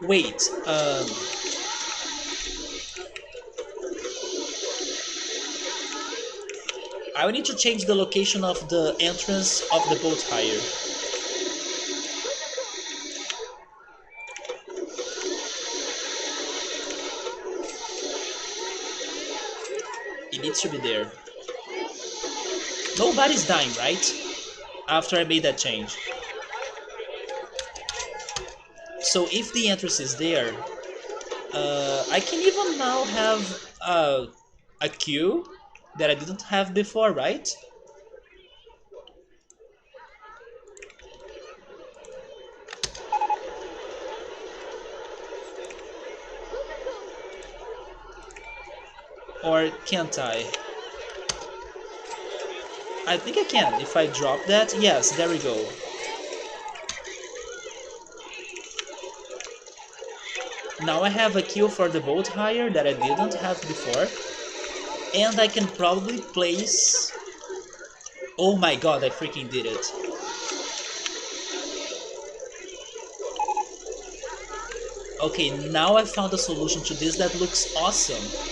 Wait, I will need to change the location of the entrance of the boat hire. It needs to be there. Nobody's dying, right? After I made that change. So if the entrance is there, I can even now have a queue that I didn't have before, right? Or can't I? I think I can. If I drop that, yes, there we go. Now I have a queue for the boat hire that I didn't have before. And I can probably place... Oh my god, I freaking did it. Okay, now I found a solution to this that looks awesome.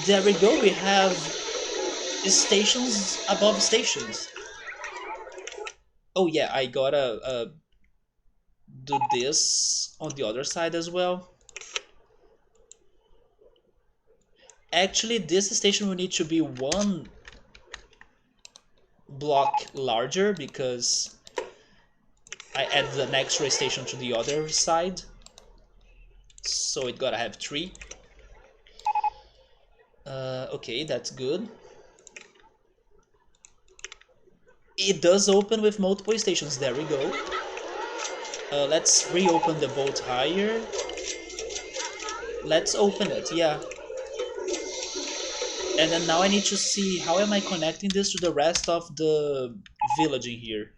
There we go, we have stations above stations. Oh yeah, I gotta do this on the other side as well. Actually, this station will need to be one block larger because I added an extra station to the other side. So it gotta have 3. Okay, that's good. It does open with multiple stations, there we go. Let's reopen the boat higher. Let's open it, yeah. And then now I need to see how am I connecting this to the rest of the village in here.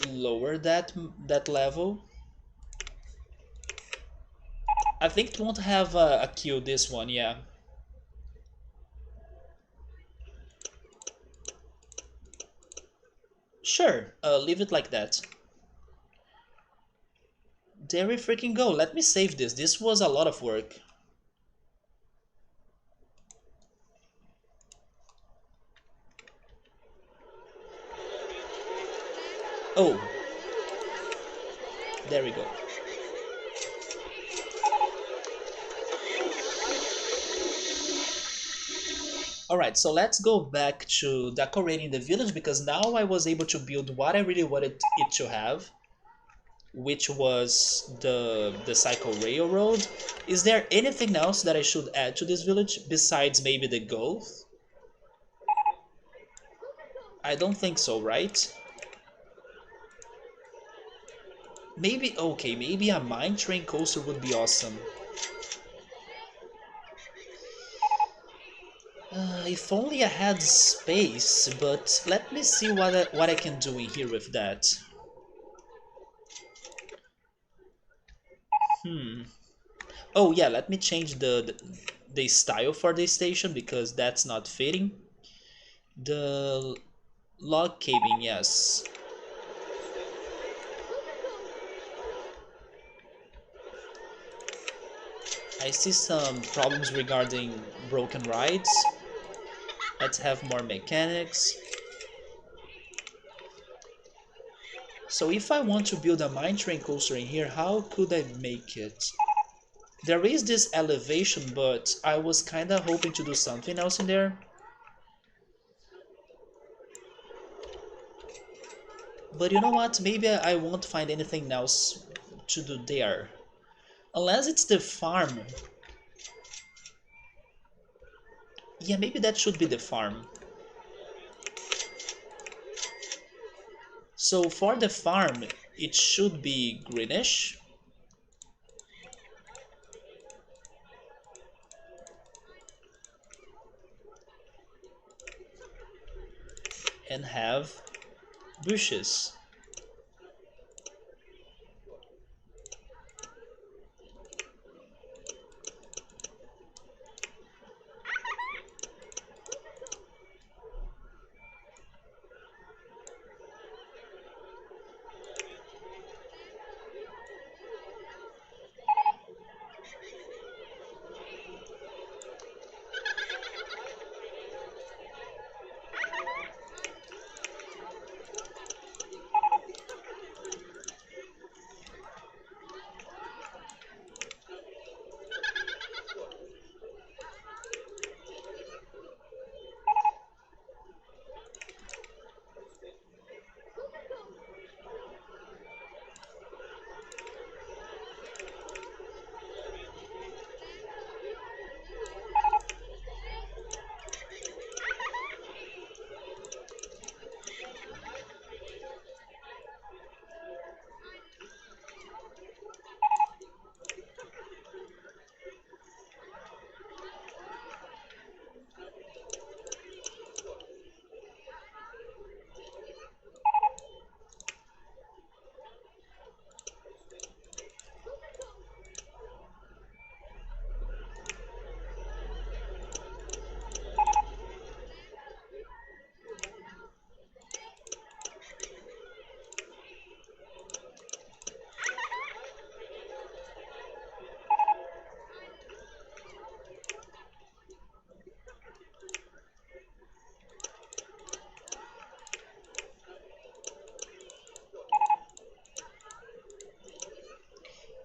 Lower that level. I think it won't have a queue, this one, yeah. Sure, leave it like that. There we freaking go. Let me save this. This was a lot of work. Oh. There we go. Alright, so let's go back to decorating the village because now I was able to build what I really wanted it to have, which was the cycle railroad. Is there anything else that I should add to this village besides maybe the golf? I don't think so, right? Maybe, okay, maybe a mine train coaster would be awesome. If only I had space, but let me see what I can do in here with that. Oh yeah, let me change the style for this station because that's not fitting. The log cabin, yes. I see some problems regarding broken rides. Let's have more mechanics. So if I want to build a mine train coaster in here, how could I make it? There is this elevation, but I was kinda hoping to do something else in there. But you know what? Maybe I won't find anything else to do there. Unless it's the farm. Yeah, maybe that should be the farm. So for the farm, it should be greenish. And have bushes.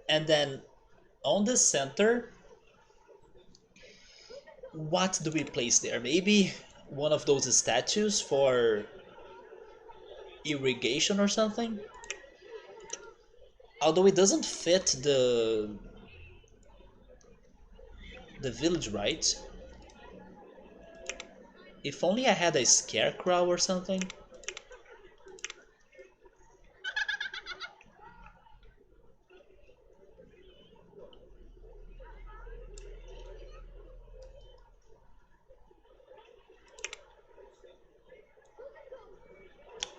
And then on the center, what do we place there? Maybe one of those statues for irrigation or something? Although it doesn't fit the village, right? If only I had a scarecrow or something.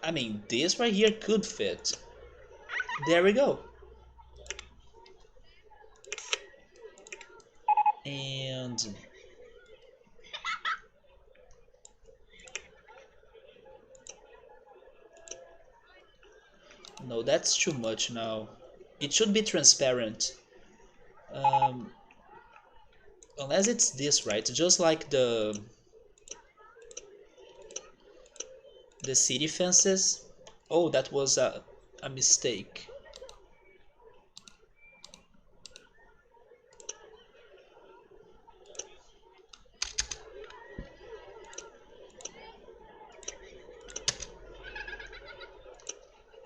I mean, this right here could fit. There we go. And no, that's too much now. It should be transparent. Um, unless it's this, right? Just like the city fences. Oh, that was a mistake.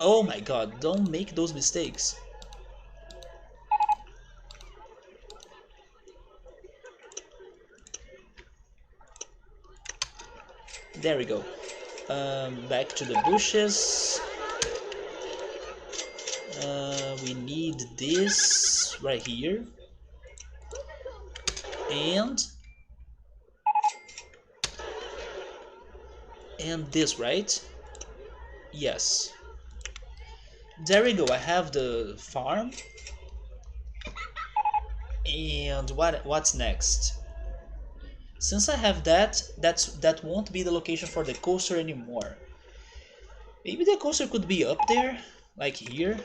Oh my god, don't make those mistakes. There we go. Back to the bushes. We need this right here. And this, right? Yes. There we go. I have the farm. And what's next? Since I have that won't be the location for the coaster anymore. Maybe the coaster could be up there, like here.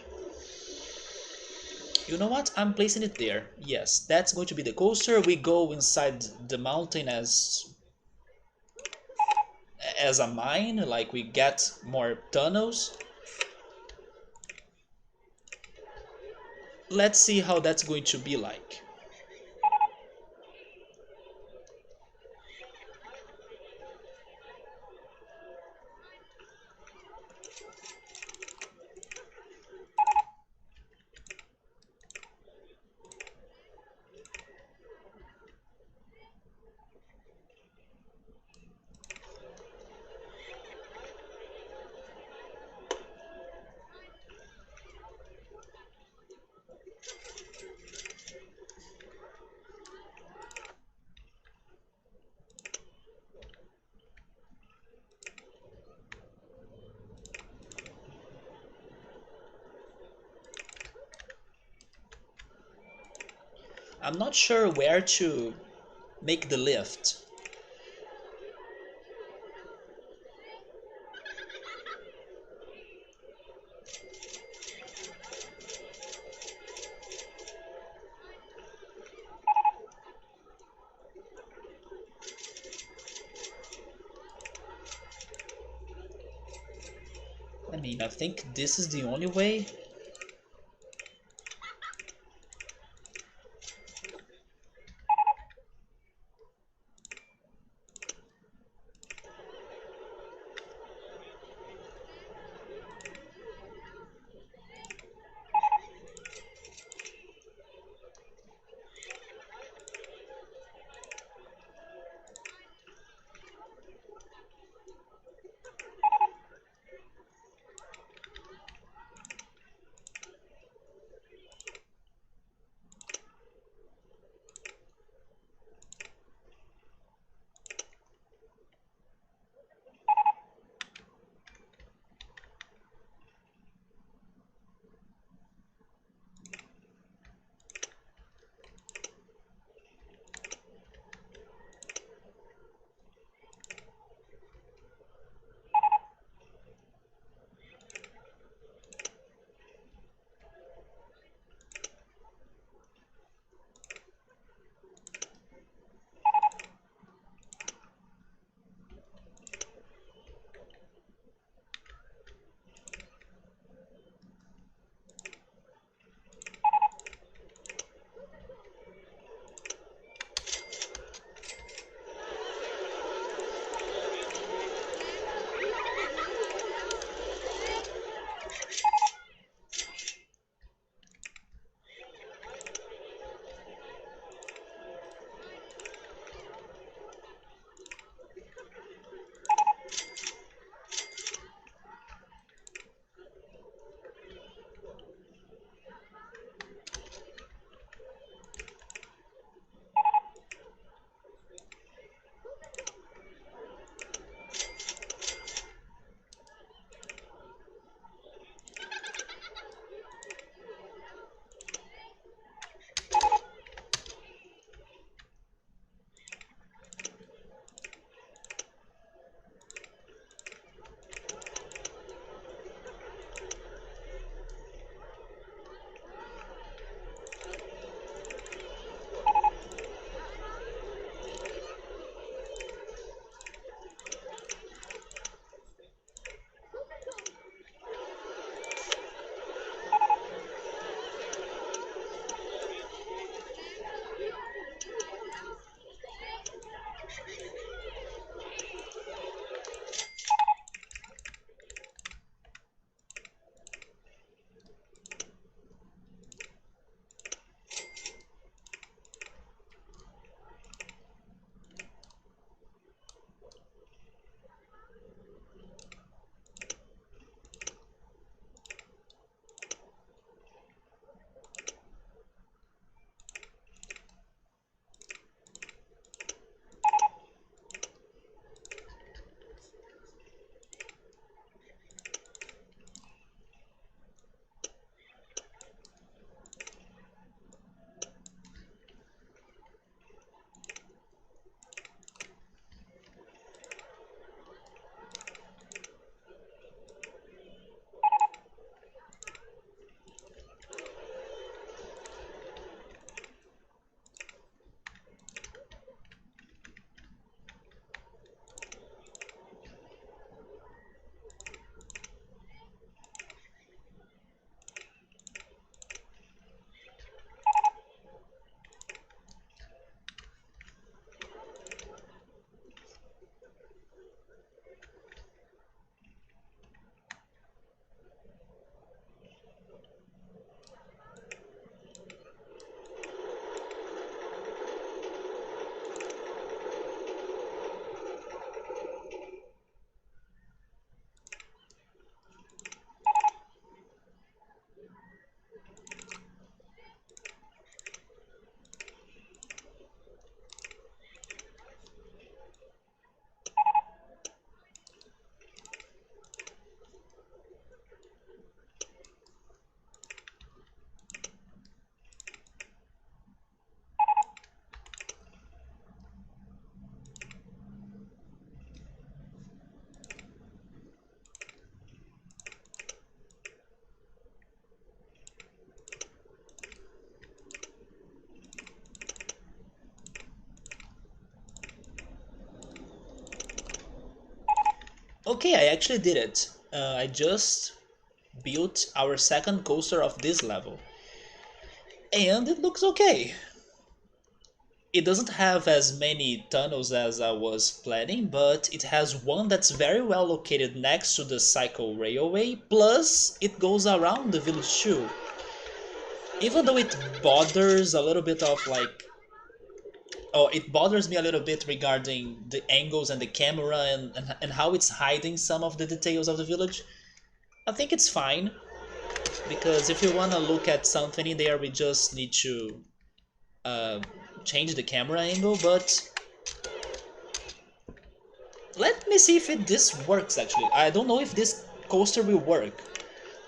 You know what? I'm placing it there. Yes, that's going to be the coaster. We go inside the mountain as a mine, like we get more tunnels. Let's see how that's going to be like. I'm not sure where to make the lift. I mean, I think this is the only way. Okay, I actually did it. I just built our second coaster of this level. And it looks okay. It doesn't have as many tunnels as I was planning, but it has one that's very well located next to the cycle railway, plus it goes around the village too. Even though it bothers a little bit of like, oh, it bothers me a little bit regarding the angles and the camera and how it's hiding some of the details of the village. I think it's fine, because if you want to look at something in there, we just need to uh, change the camera angle, but let me see if this works actually. I don't know if this coaster will work.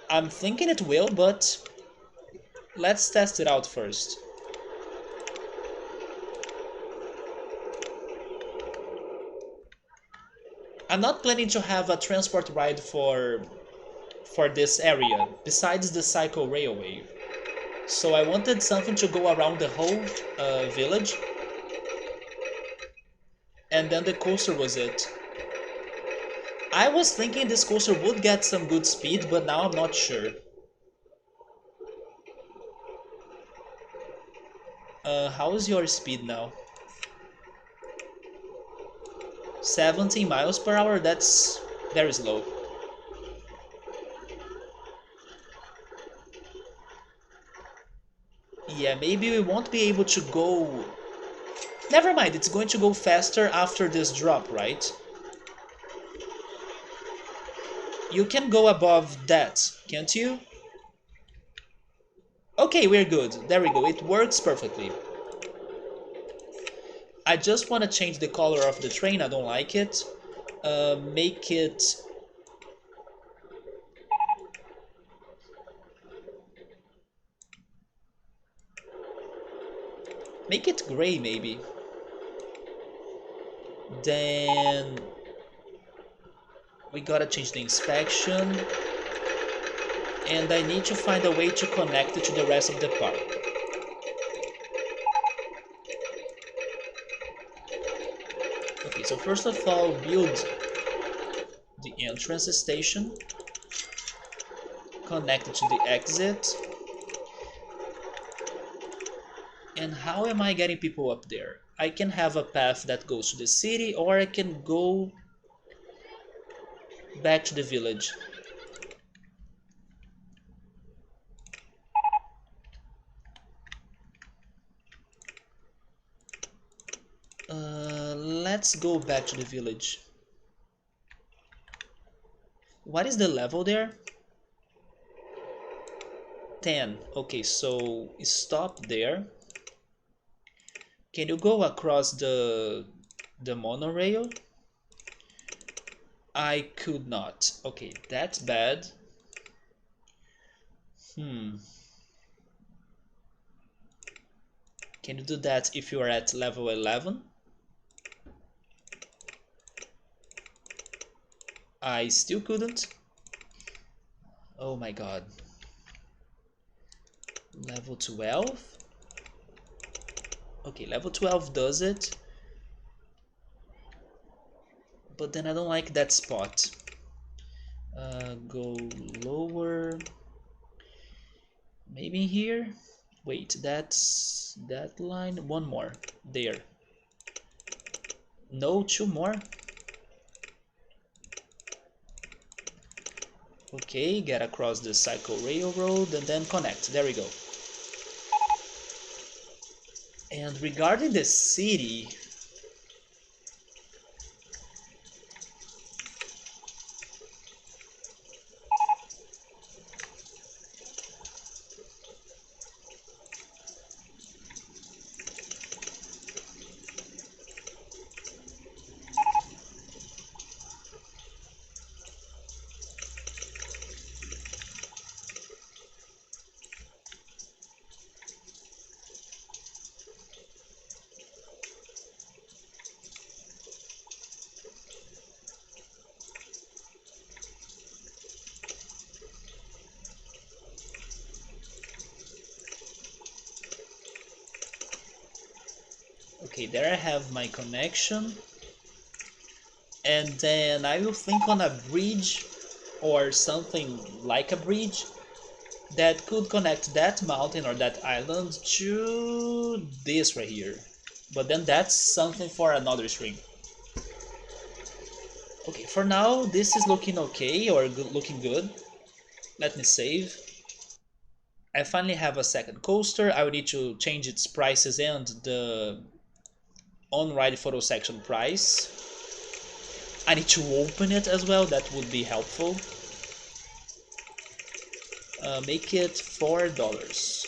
I'm thinking it will, but let's test it out first. I'm not planning to have a transport ride for this area, besides the cycle railway. So I wanted something to go around the whole village, and then the coaster was it. I was thinking this coaster would get some good speed, but now I'm not sure. How's your speed now? 17 miles per hour? That's very slow. Yeah, maybe we won't be able to go... Never mind, it's going to go faster after this drop, right? You can go above that, can't you? Okay, we're good. There we go, it works perfectly. I just want to change the color of the train, I don't like it. Make it... Make it gray, maybe. Then... We gotta change the inspection. And I need to find a way to connect it to the rest of the park. Okay, so first of all, build the entrance station, connect it to the exit. And how am I getting people up there? I can have a path that goes to the city, or I can go back to the village. Let's go back to the village. What is the level there? 10. Okay, so stop there. Can you go across the monorail? I could not. Okay, that's bad. Can you do that if you are at level 11? I still couldn't. Oh my god. Level 12? Okay, level 12 does it. But then I don't like that spot. Go lower. Maybe here? Wait, that's that line. One more. There. No, two more. Okay, get across the cycle railroad and then connect. There we go. And regarding the city, okay, there I have my connection. and then I will think on a bridge or something like a bridge that could connect that mountain or that island to this right here. But then that's something for another stream. Okay, for now this is looking okay or looking good. Let me save. I finally have a second coaster. I will need to change its prices and the on-ride photo section price. I need to open it as well, that would be helpful. Make it $4.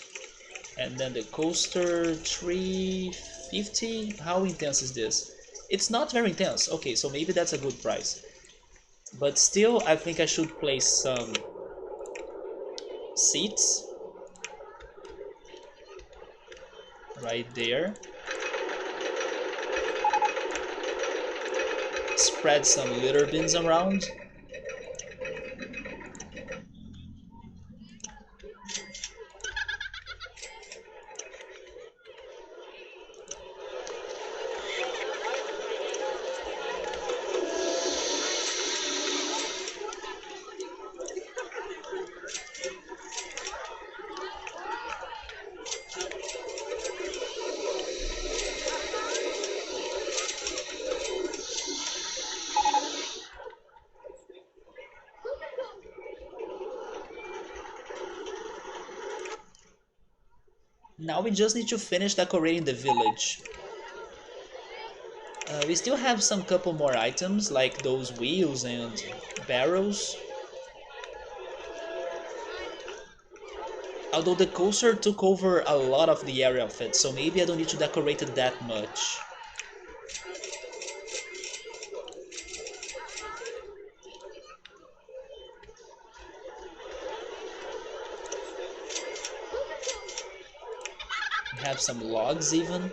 And then the coaster 350. How intense is this? It's not very intense. Okay, so maybe that's a good price. But still, I think I should place some seats right there. Spread some litter bins around. Now we just need to finish decorating the village. We still have some couple more items like those wheels and barrels. Although the coaster took over a lot of the area of it, so maybe I don't need to decorate it that much. We have some logs even.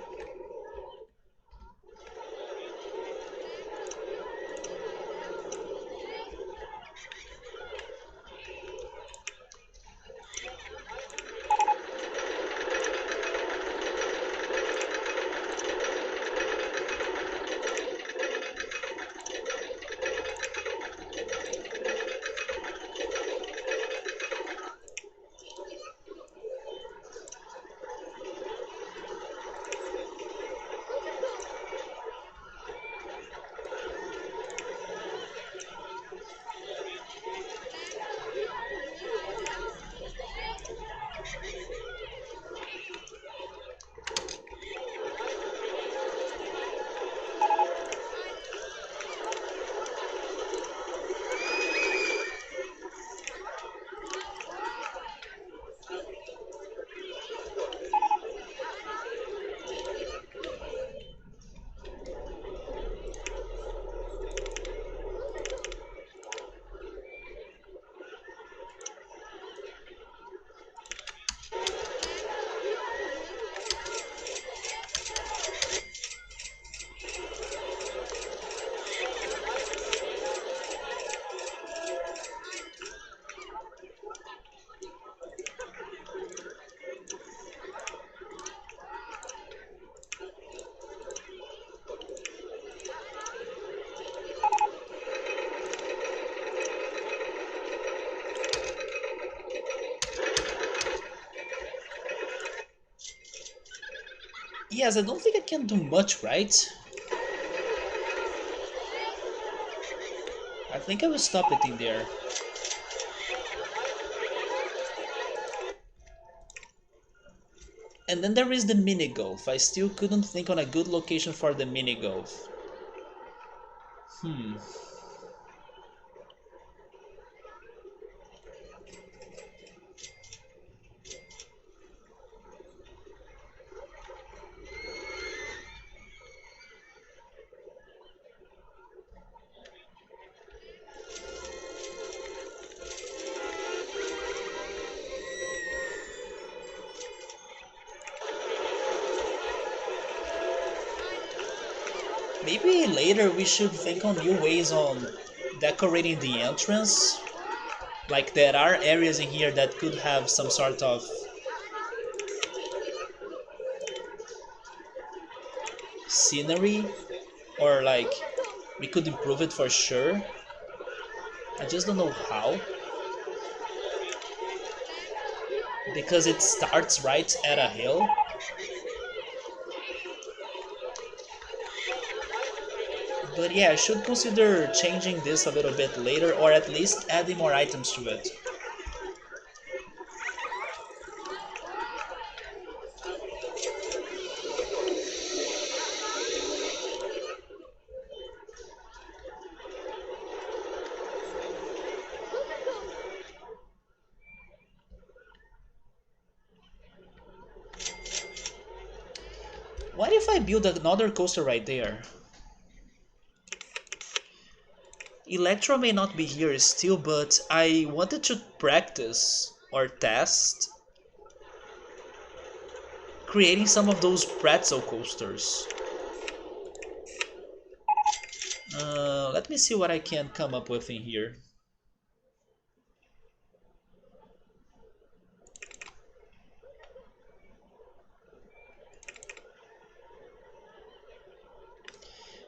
Yes, I don't think I can do much, right? I think I will stop it in there. And then there is the mini golf. I still couldn't think on a good location for the mini golf. Maybe later we should think on new ways on decorating the entrance. Like there are areas in here that could have some sort of scenery or like We could improve it for sure. I just don't know how. Because it starts right at a hill. But yeah, I should consider changing this a little bit later, or at least adding more items to it. What if I build another coaster right there? Electro may not be here still, but I wanted to practice or test creating some of those pretzel coasters. Let me see what I can come up with in here.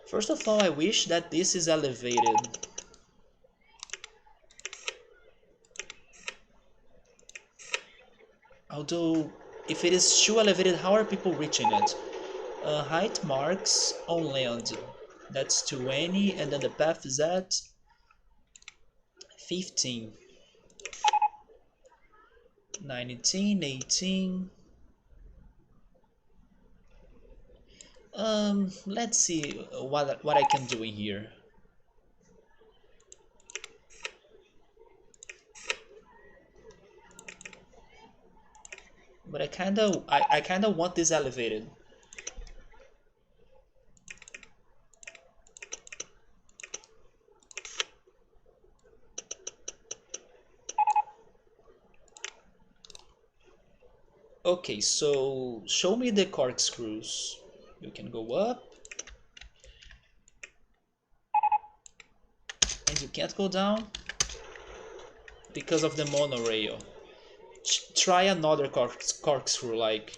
First of all, I wish that this is elevated. Although, if it is too elevated, how are people reaching it? Height marks on land. That's 20, and then the path is at 15. 19, 18. Let's see what I can do in here. But I kinda want this elevated. Okay, so show me the corkscrews. You can go up, and you can't go down because of the monorail. Try another corkscrew, like.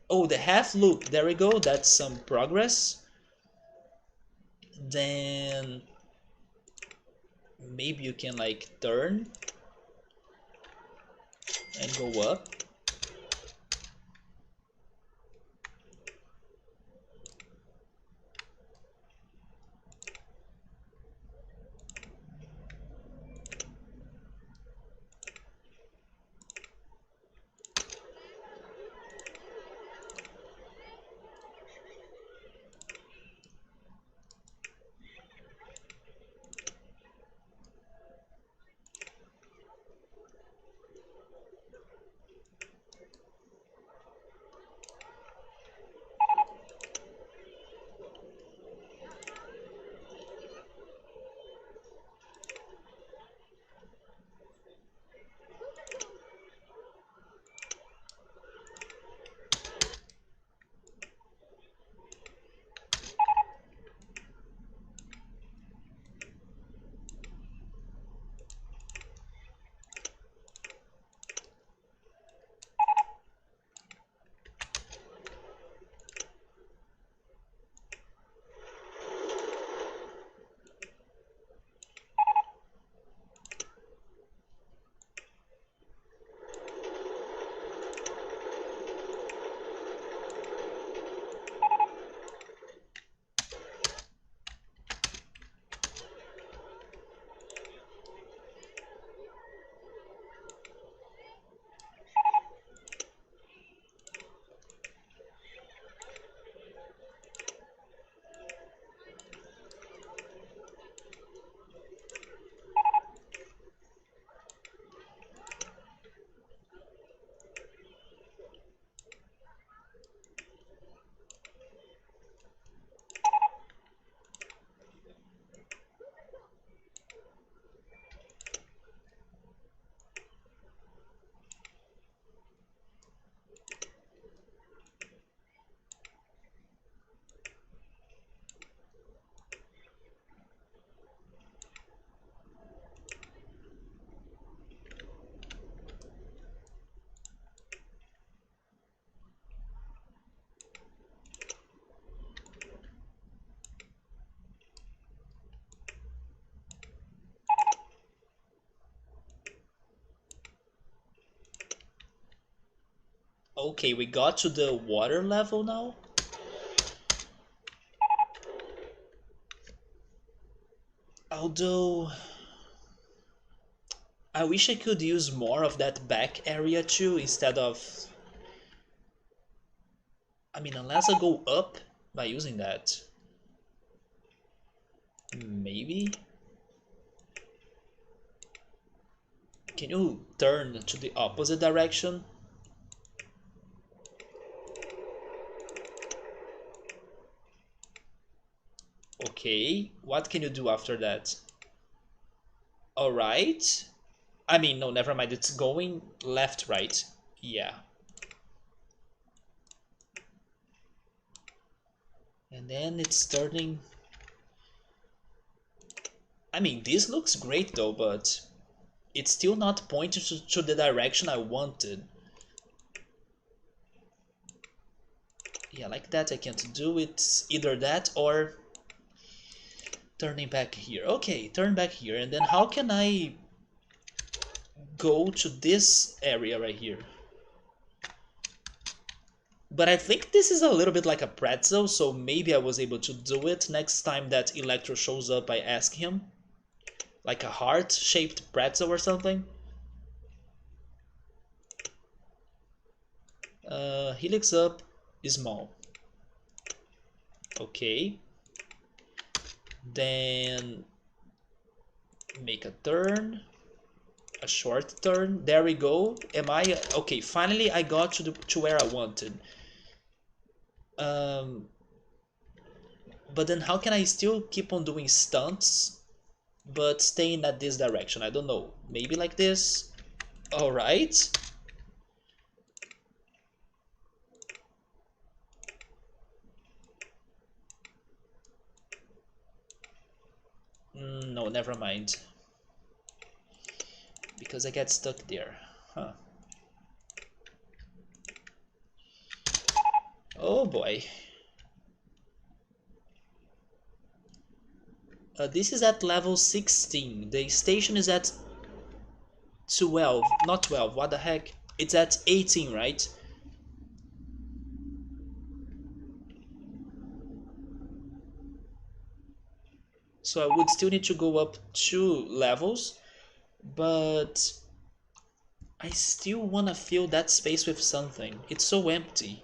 Oh, the half loop. There we go. That's some progress. Then maybe you can like turn and go up. Okay, we got to the water level now. Although I wish I could use more of that back area too instead of... I mean, unless I go up by using that. Maybe? Can you turn to the opposite direction? Okay, what can you do after that? Alright. I mean, no, never mind. It's going left, right. Yeah. And then it's turning... I mean, this looks great though, but it's still not pointing to the direction I wanted. Yeah, like that I can't do it. Either that or turning back here. Okay, turn back here. And then how can I go to this area right here? But I think this is a little bit like a pretzel, so maybe I was able to do it. Next time that Electro shows up, I ask him. Like a heart-shaped pretzel or something. Helix up, small. Okay. Then make a turn. A short turn. There we go. Am I... Okay, finally I got to where I wanted. But then how can I still keep on doing stunts but staying at this direction? I don't know. Maybe like this. Alright. No, never mind. Because I get stuck there. Huh. Oh boy. This is at level 16. The station is at 12. Not 12, what the heck? It's at 18, right? So I would still need to go up 2 levels. But I still wanna fill that space with something. It's so empty.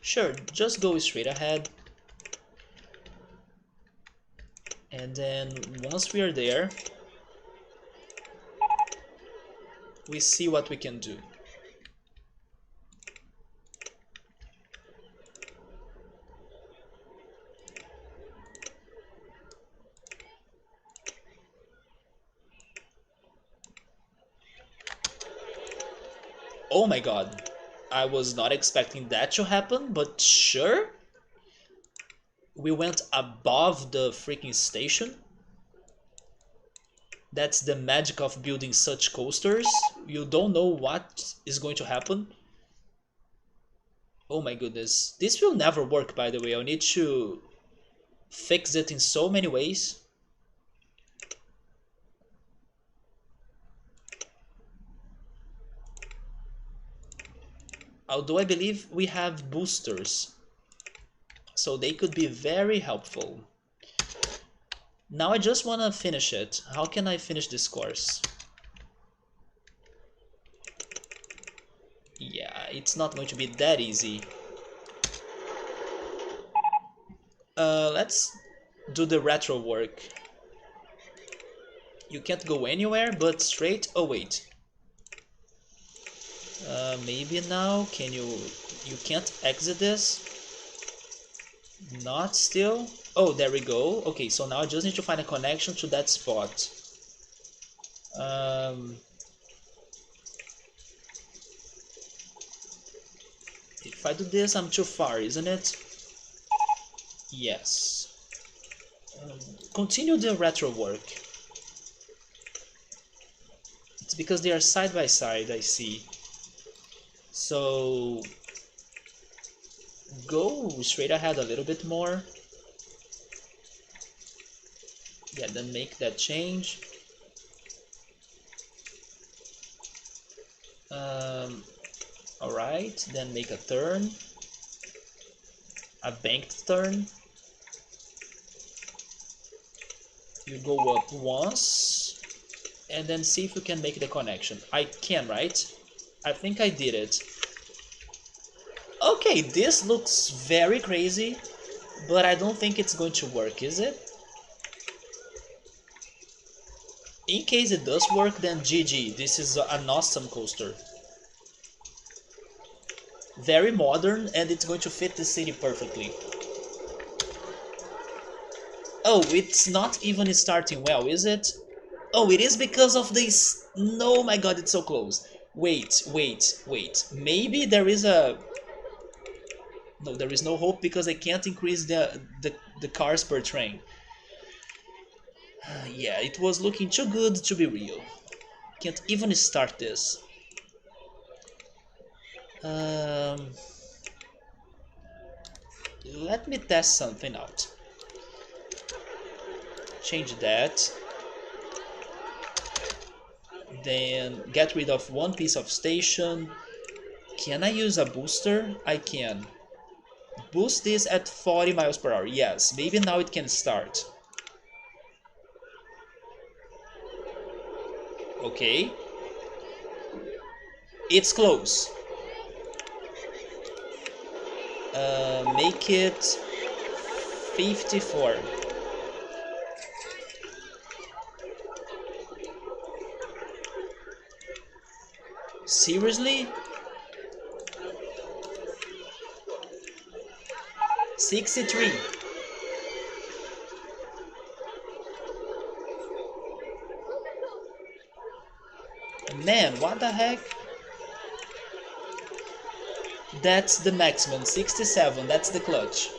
Sure, just go straight ahead. And then once we are there, we see what we can do. Oh my god, I was not expecting that to happen, but sure. We went above the freaking station. That's the magic of building such coasters. You don't know what is going to happen. Oh my goodness. This will never work, by the way. I'll need to fix it in so many ways. Although I believe we have boosters, so they could be very helpful. Now I just want to finish it. How can I finish this course? Yeah, it's not going to be that easy. Let's do the retro work. You can't go anywhere but straight. Oh wait. Maybe now. Can you... You can't exit this? Not still? Oh, there we go. Okay, so now I just need to find a connection to that spot. If I do this, I'm too far, isn't it? Yes. Continue the retro work. It's because they are side by side, I see. So go straight ahead a little bit more. Yeah, then make that change. Alright, then make a turn. A banked turn. You go up once, and then see if you can make the connection. I can, right? I think I did it. Okay, this looks very crazy, but I don't think it's going to work, is it? In case it does work, then GG. This is an awesome coaster. Very modern, and it's going to fit the city perfectly. Oh, it's not even starting well, is it? Oh, it is because of this. No, my god, it's so close. Wait. Maybe there is a... No, there is no hope because I can't increase the cars per train. Yeah, it was looking too good to be real. Can't even start this. Let me test something out. Change that. Then get rid of one piece of station. Can I use a booster? I can. Boost this at 40 miles per hour. Yes, maybe now it can start. Okay. It's close. Make it 54. Seriously? 63. Man, what the heck? That's the maximum, 67, that's the clutch.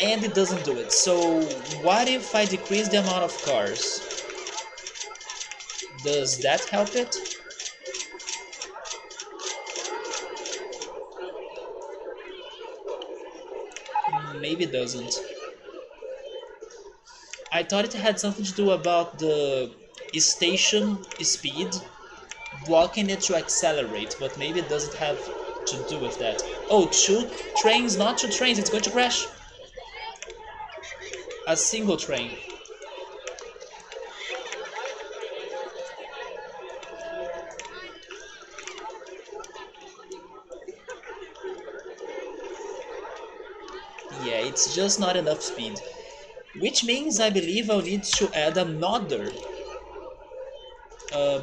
And it doesn't do it. So what if I decrease the amount of cars? Does that help it? Maybe it doesn't. I thought it had something to do about the station speed blocking it to accelerate, but maybe it doesn't have to do with that. Oh, 2 trains, not 2 trains, it's going to crash. A single train. Yeah, it's just not enough speed. Which means I believe I'll need to add another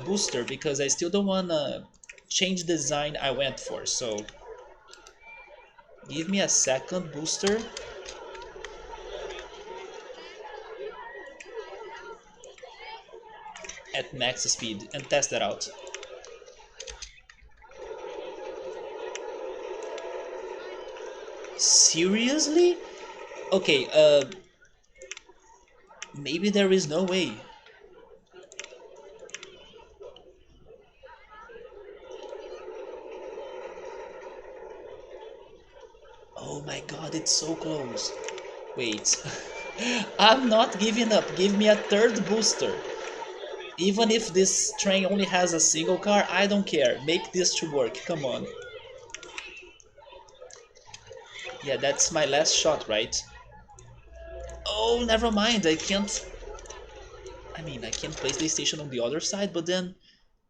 booster because I still don't want to change the design I went for. So give me a second booster. At max speed and test that out. Seriously? Okay, maybe there is no way. Oh my god, it's so close. Wait. I'm not giving up. Give me a third booster. Even if this train only has a single car, I don't care. Make this to work. Come on. Yeah, that's my last shot, right? Oh, never mind. I can't... I mean, I can place the station on the other side, but then...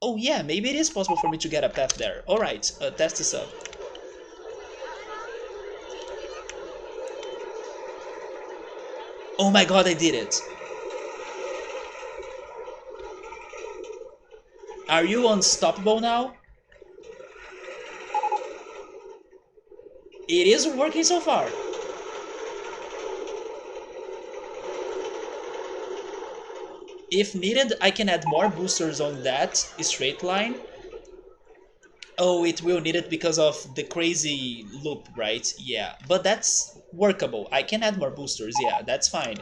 Oh yeah, maybe it is possible for me to get a path there. Alright, test this up. Oh my god, I did it! Are you unstoppable now? It is working so far. If needed, I can add more boosters on that straight line. Oh, it will need it because of the crazy loop, right? Yeah, but that's workable. I can add more boosters, yeah, that's fine.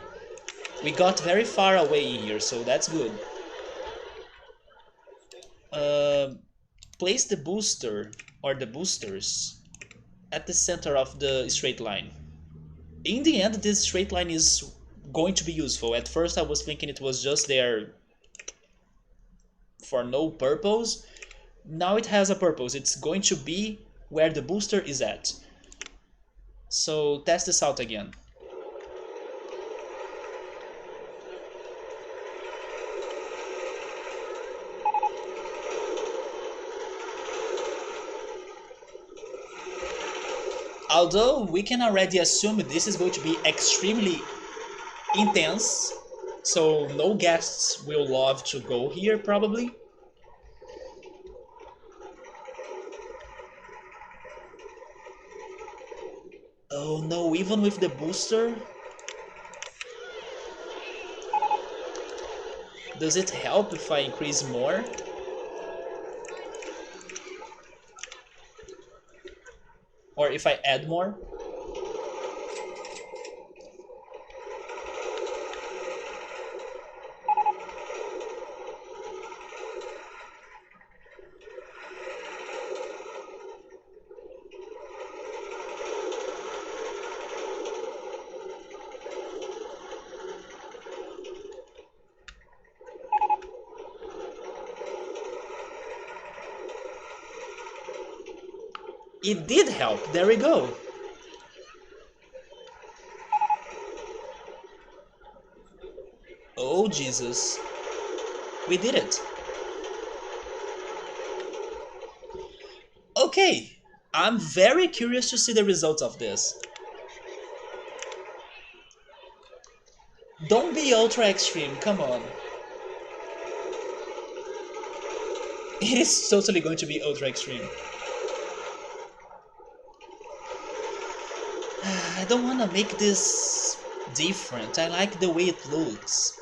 We got very far away in here, so that's good. place the booster or the boosters at the center of the straight line. In the end, this straight line is going to be useful. At first I was thinking it was just there for no purpose. Now it has a purpose. It's going to be where the booster is at. So test this out again. Although we can already assume this is going to be extremely intense, so no guests will love to go here probably. Oh no, even with the booster? Does it help if I increase more? Or if I add more? It did help, there we go. Oh Jesus. We did it. Okay, I'm very curious to see the results of this. Don't be ultra extreme, come on. It is totally going to be ultra extreme. I don't want to make this different. I like the way it looks.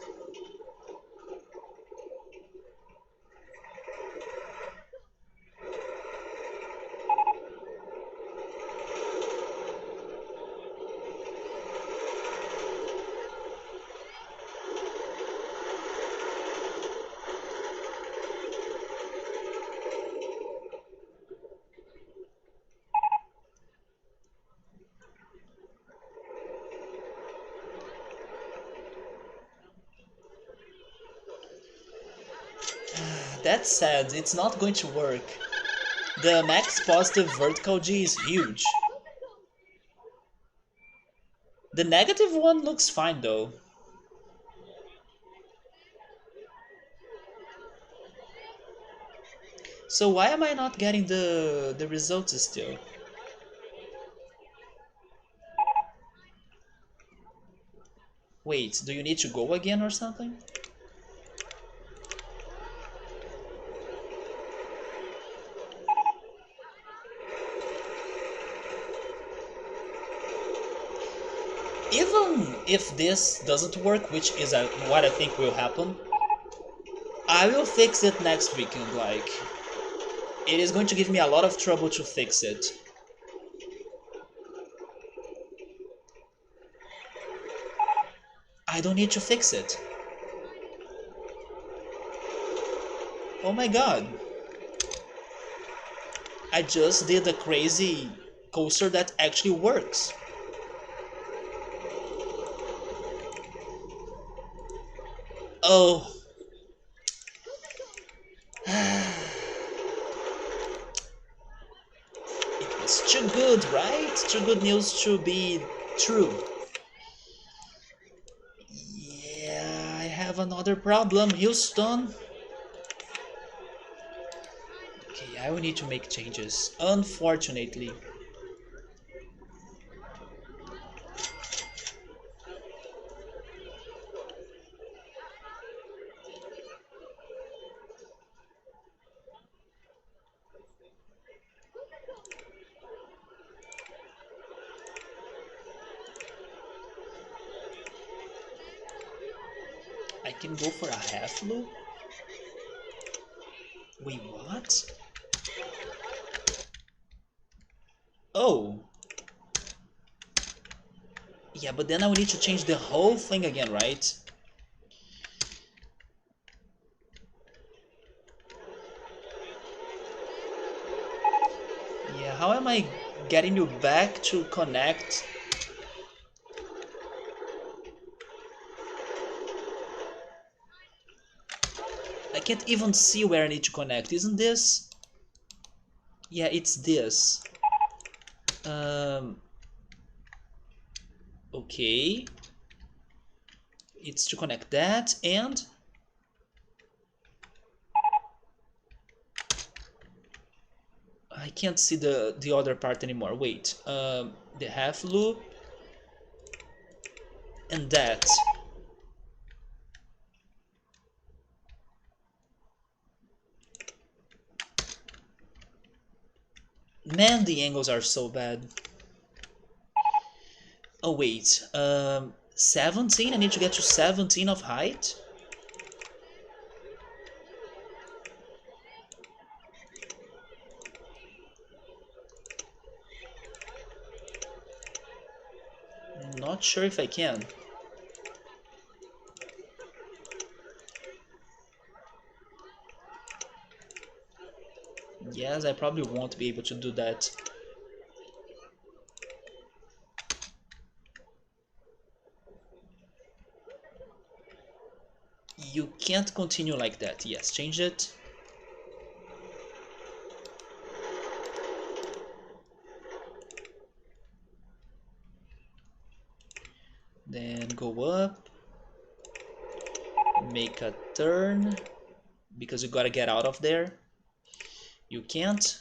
That's sad, it's not going to work. The max positive vertical G is huge. The negative one looks fine though. So why am I not getting the results still? Wait, do you need to go again or something? Even if this doesn't work, which is what I think will happen, I will fix it next weekend, like... It is going to give me a lot of trouble to fix it. I don't need to fix it. Oh my god. I just did a crazy coaster that actually works. Oh. It was too good, right? Too good news to be true. Yeah, I have another problem, Houston. Okay, I will need to make changes, unfortunately. I can go for a half loop? Wait, what? Oh. Yeah, but then I will need to change the whole thing again, right? How am I getting you back to connect? I can't even see where I need to connect. Isn't this? Yeah, it's this. Okay. It's to connect that and I can't see the other part anymore. Wait. The half loop and that. Man, the angles are so bad. Oh wait. 17? I need to get to 17 of height? Not sure if I can. Yes, I probably won't be able to do that. You can't continue like that. Yes, change it. Then go up. Make a turn. Because you gotta get out of there. You can't.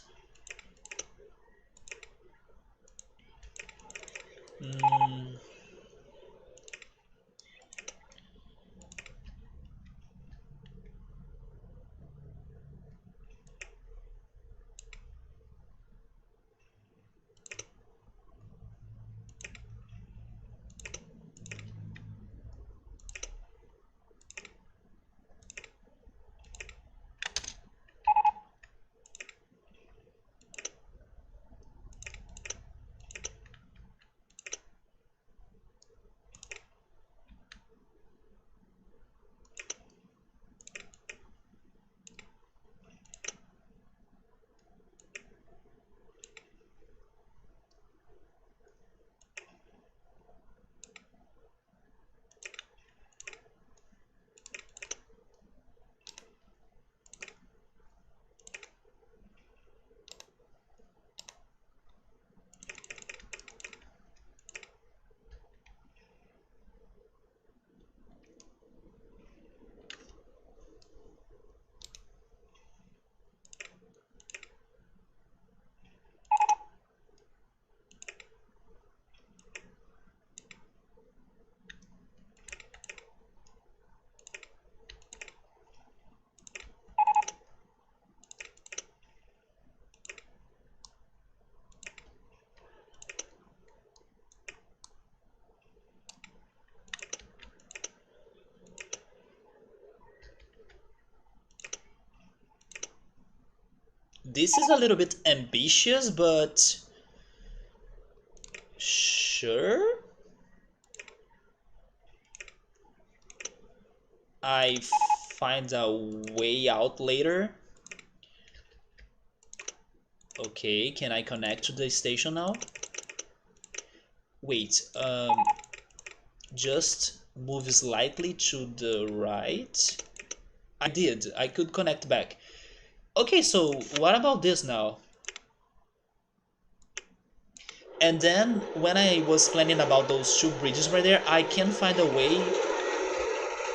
This is a little bit ambitious, but sure. I find a way out later. Okay, can I connect to the station now? Wait, just move slightly to the right. I did, I could connect back. Okay, so what about this now? And then when I was planning about those two bridges right there, I can find a way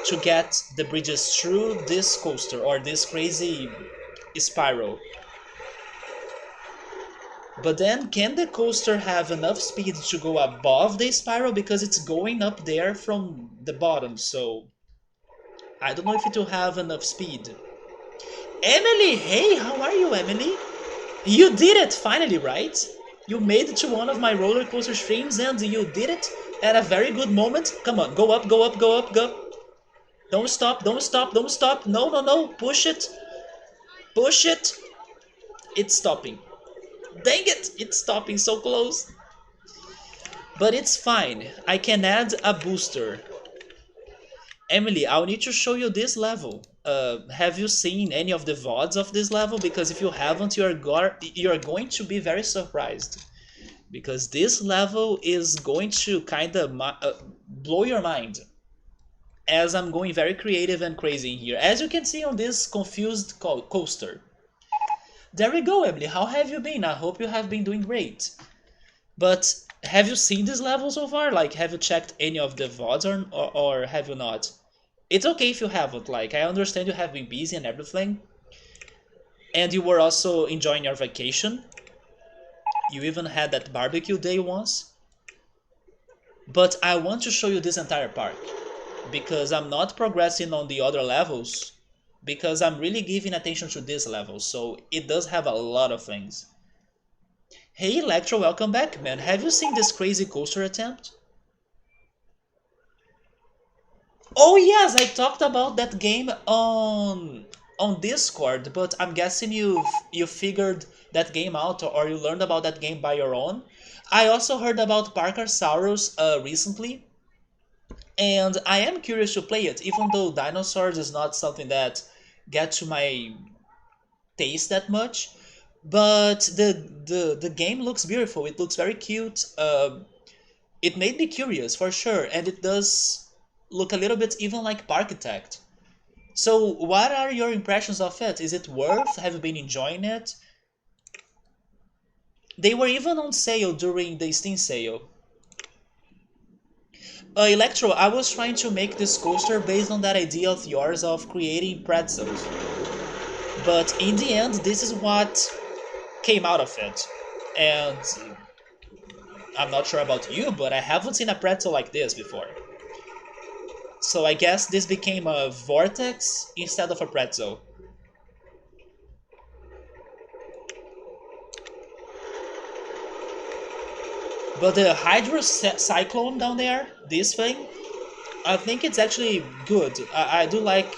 to get the bridges through this coaster or this crazy spiral. But then can the coaster have enough speed to go above the spiral because it's going up there from the bottom, so I don't know if it will have enough speed. Emily, hey, how are you, Emily? You did it finally, right? You made it to one of my roller coaster streams and you did it at a very good moment. Come on, go up, go up, go up, go up. Don't stop, don't stop, don't stop. No, no, no, push it. Push it. It's stopping. Dang it, it's stopping so close. But it's fine. I can add a booster. Emily, I'll need to show you this level. have you seen any of the VODs of this level? Because if you haven't, you're going to be very surprised. Because this level is going to kind of blow your mind. As I'm going very creative and crazy in here. As you can see on this confused coaster. There we go, Emily. How have you been? I hope you have been doing great. But have you seen this level so far? Like, have you checked any of the VODs or have you not? It's okay if you haven't. Like, I understand you have been busy and everything. And you were also enjoying your vacation. You even had that barbecue day once. But I want to show you this entire park. Because I'm not progressing on the other levels. Because I'm really giving attention to this level. So it does have a lot of things. Hey Electro, welcome back, man. Have you seen this crazy coaster attempt? Oh yes, I talked about that game on Discord, but I'm guessing you figured that game out or you learned about that game by your own. I also heard about Parkersaurus recently, and I am curious to play it, even though dinosaurs is not something that gets to my taste that much. But the game looks beautiful. It looks very cute. It made me curious for sure, and it does look a little bit even like Parkitect. So, what are your impressions of it? Is it worth? Have you been enjoying it? They were even on sale during the Steam sale. Electro, I was trying to make this coaster based on that idea of yours of creating pretzels. But in the end, this is what came out of it. And I'm not sure about you, but I haven't seen a pretzel like this before. So I guess this became a vortex instead of a pretzel. But the Hydro Cyclone down there, this thing, I think it's actually good. I do like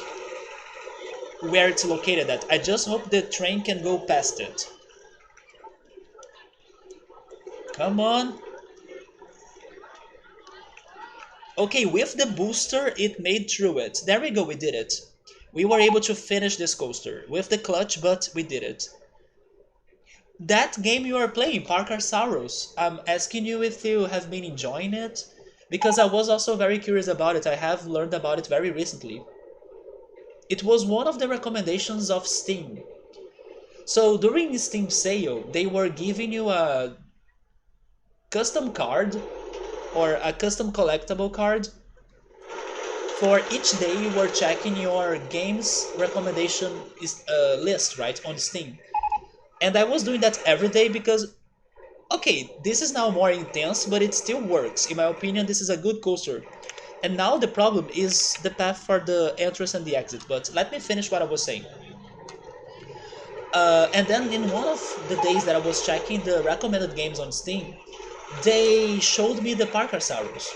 where it's located at. I just hope the train can go past it. Come on. Okay, with the booster, it made through it. There we go, we did it. We were able to finish this coaster with the clutch, but we did it. That game you are playing, Parkersaurus, I'm asking you if you have been enjoying it, because I was also very curious about it. I have learned about it very recently. It was one of the recommendations of Steam. So during the Steam sale, they were giving you a custom card or a custom collectible card. For each day you were checking your games recommendation list, right, on Steam. And I was doing that every day because, okay, this is now more intense, but it still works. In my opinion, this is a good coaster. And now the problem is the path for the entrance and the exit, but let me finish what I was saying. And then in one of the days that I was checking the recommended games on Steam, they showed me the Parkersaurus.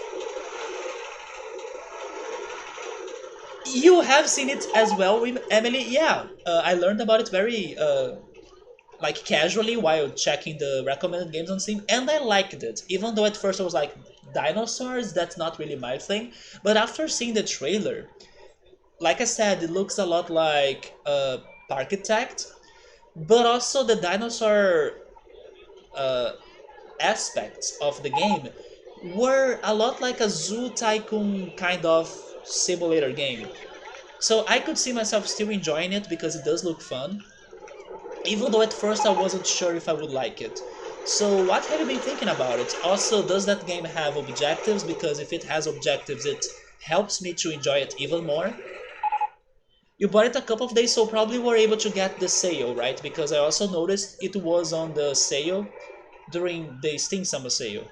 You have seen it as well, Emily? Yeah, I learned about it very like casually while checking the recommended games on Steam, and I liked it. Even though at first I was like, dinosaurs, that's not really my thing. But after seeing the trailer, like I said, it looks a lot like Parkitect, but also the dinosaur uh, aspects of the game were a lot like a Zoo Tycoon kind of simulator game. So I could see myself still enjoying it because it does look fun, even though at first I wasn't sure if I would like it. So what have you been thinking about it? Also, does that game have objectives? Because if it has objectives, it helps me to enjoy it even more. You bought it a couple of days, so probably were able to get the sale, right? Because I also noticed it was on the sale during the Steam Summer sale.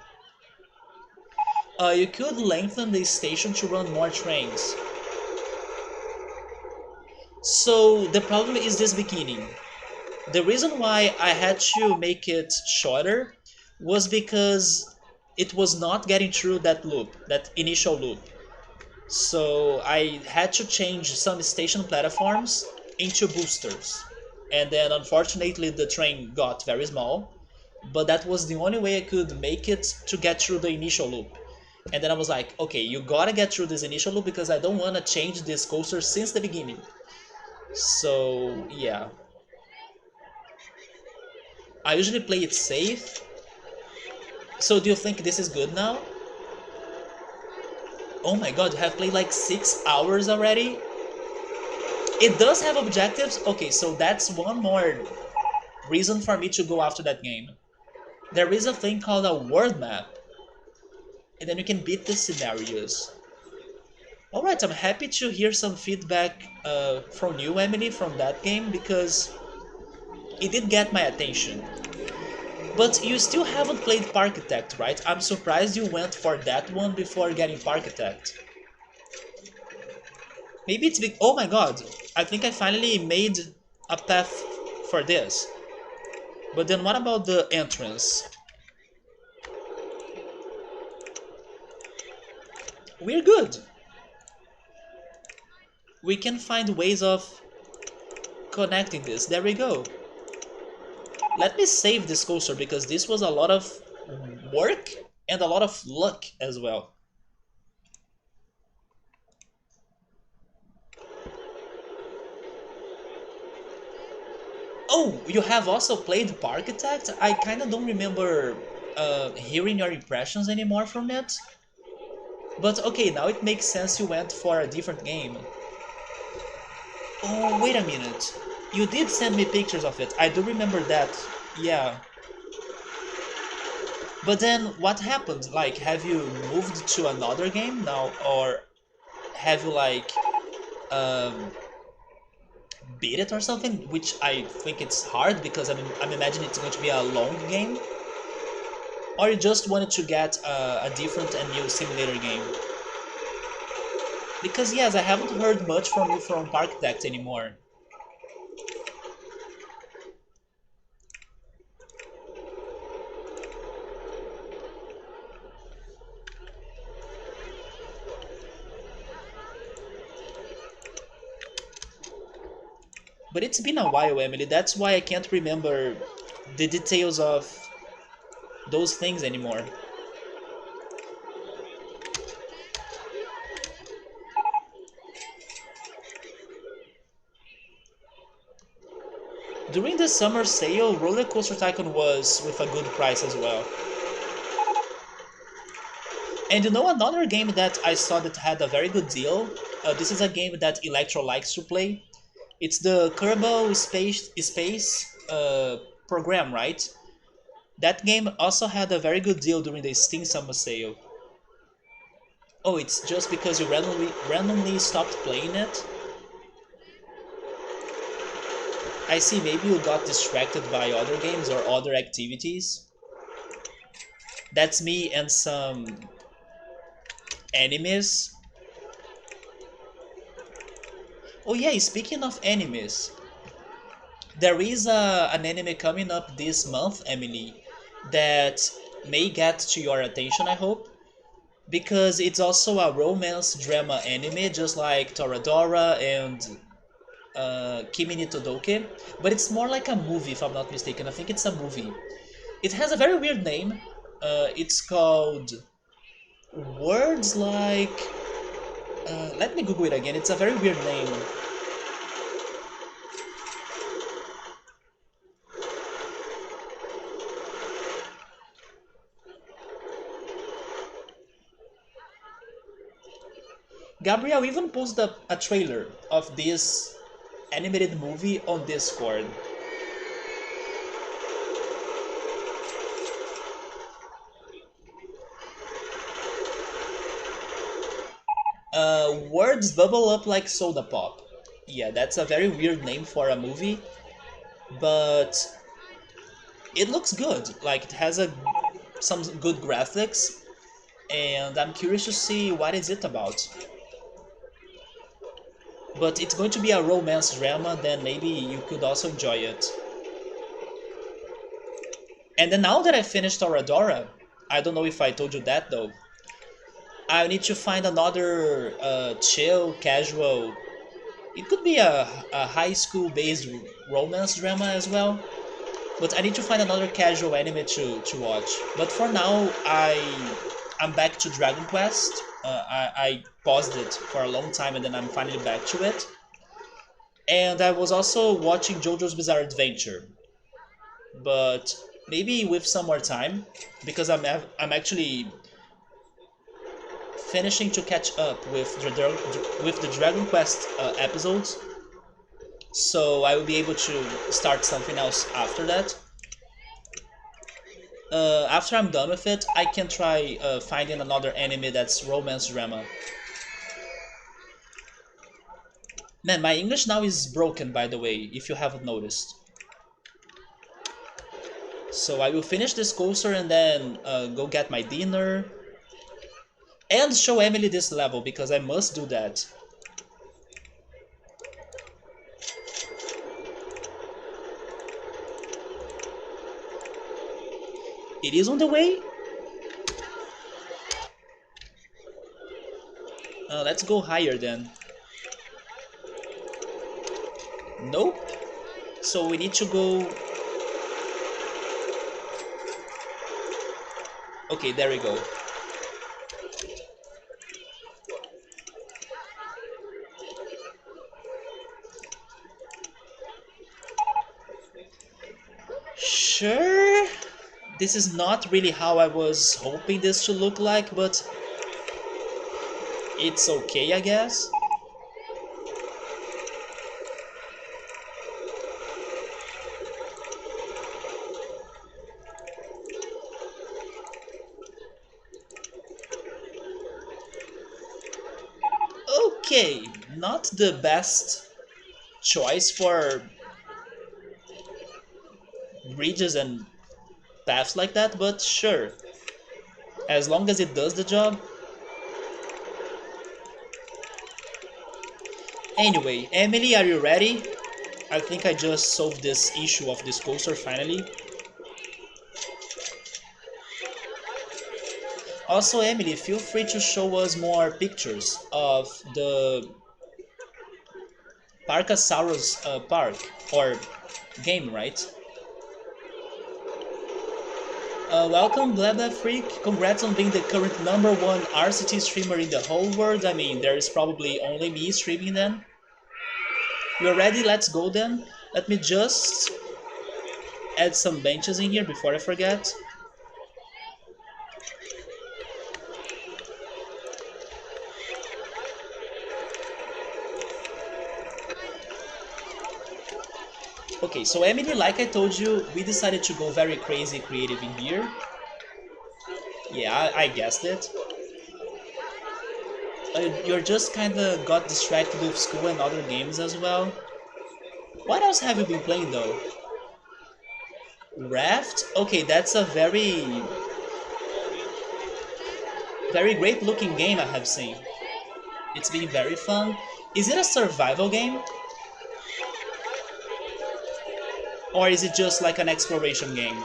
You could lengthen the station to run more trains. So the problem is this beginning. The reason why I had to make it shorter was because it was not getting through that loop, that initial loop. So I had to change some station platforms into boosters. And then unfortunately the train got very small, but that was the only way I could make it to get through the initial loop. And then I was like, okay, you gotta get through this initial loop because I don't want to change this coaster since the beginning. So yeah, I usually play it safe. So do you think this is good now? Oh my god, you have played like 6 hours already? It does have objectives? Okay, so that's one more reason for me to go after that game. There is a thing called a world map, and then you can beat the scenarios. Alright, I'm happy to hear some feedback from you, Emily, from that game, because it did get my attention. But you still haven't played Parkitect, right? I'm surprised you went for that one before getting Parkitect. Maybe it's big. Oh my god, I think I finally made a path for this. But then what about the entrance? We're good. We can find ways of connecting this. There we go. Let me save this coaster because this was a lot of work and a lot of luck as well. Oh, you have also played Parkitect? I kinda don't remember hearing your impressions anymore from it. But okay, now it makes sense you went for a different game. Oh, wait a minute. You did send me pictures of it. I do remember that. Yeah. But then what happened? Like, have you moved to another game now? Or have you, like, um, beat it or something? Which I think it's hard because I'm imagining it's going to be a long game. Or you just wanted to get a different and new simulator game? Because yes, I haven't heard much from you from Parkitect anymore. But it's been a while, Emily. That's why I can't remember the details of those things anymore. During the summer sale, RollerCoaster Tycoon was with a good price as well. And you know another game that I saw that had a very good deal? This is a game that Electro likes to play. It's the Kerbal Space program, right? That game also had a very good deal during the Steam Summer Sale. Oh, it's just because you randomly stopped playing it? I see, maybe you got distracted by other games or other activities. That's me and some animes. Oh yeah, speaking of animes, there is an anime coming up this month, Emily, that may get to your attention, I hope, because it's also a romance drama anime, just like Toradora and Kimi ni Todoke, but it's more like a movie, if I'm not mistaken. I think it's a movie. It has a very weird name. It's called Words Like. Let me Google it again. It's a very weird name. Gabriel even posted a trailer of this animated movie on Discord. Words bubble up like soda pop. Yeah, that's a very weird name for a movie, but it looks good. Like it has some good graphics, and I'm curious to see what is it about. But it's going to be a romance drama, then maybe you could also enjoy it. And then now that I finished Toradora, I don't know if I told you that though, I need to find another chill, casual. It could be a high school based romance drama as well, but I need to find another casual anime to watch. But for now, I'm back to Dragon Quest. I paused it for a long time and then I'm finally back to it. And I was also watching JoJo's Bizarre Adventure, but maybe with some more time, because I'm actually finishing to catch up with the Dragon Quest episodes, so I will be able to start something else after that. After I'm done with it, I can try finding another anime that's romance drama. Man, my English now is broken, by the way, if you haven't noticed. So I will finish this coaster and then go get my dinner and show Emily this level because I must do that. It is on the way? Let's go higher then. Nope. So we need to go... Okay, there we go. Sure. This is not really how I was hoping this to look like, but it's okay, I guess. Okay, not the best choice for bridges and paths like that, but sure. As long as it does the job. Anyway, Emily, are you ready? I think I just solved this issue of this coaster finally. Also, Emily, feel free to show us more pictures of the Parkasaurus Park, or game, right? Welcome, Blabla Freak. Congrats on being the current #1 RCT streamer in the whole world. I mean, there is probably only me streaming then. You're ready? Let's go then. Let me just add some benches in here before I forget. Okay, so Emily, like I told you, we decided to go very crazy creative in here. Yeah, I guessed it. You're just kinda got distracted with school and other games as well. What else have you been playing though? Raft? Okay, that's a very great looking game I have seen. It's been very fun. Is it a survival game? Or is it just like an exploration game?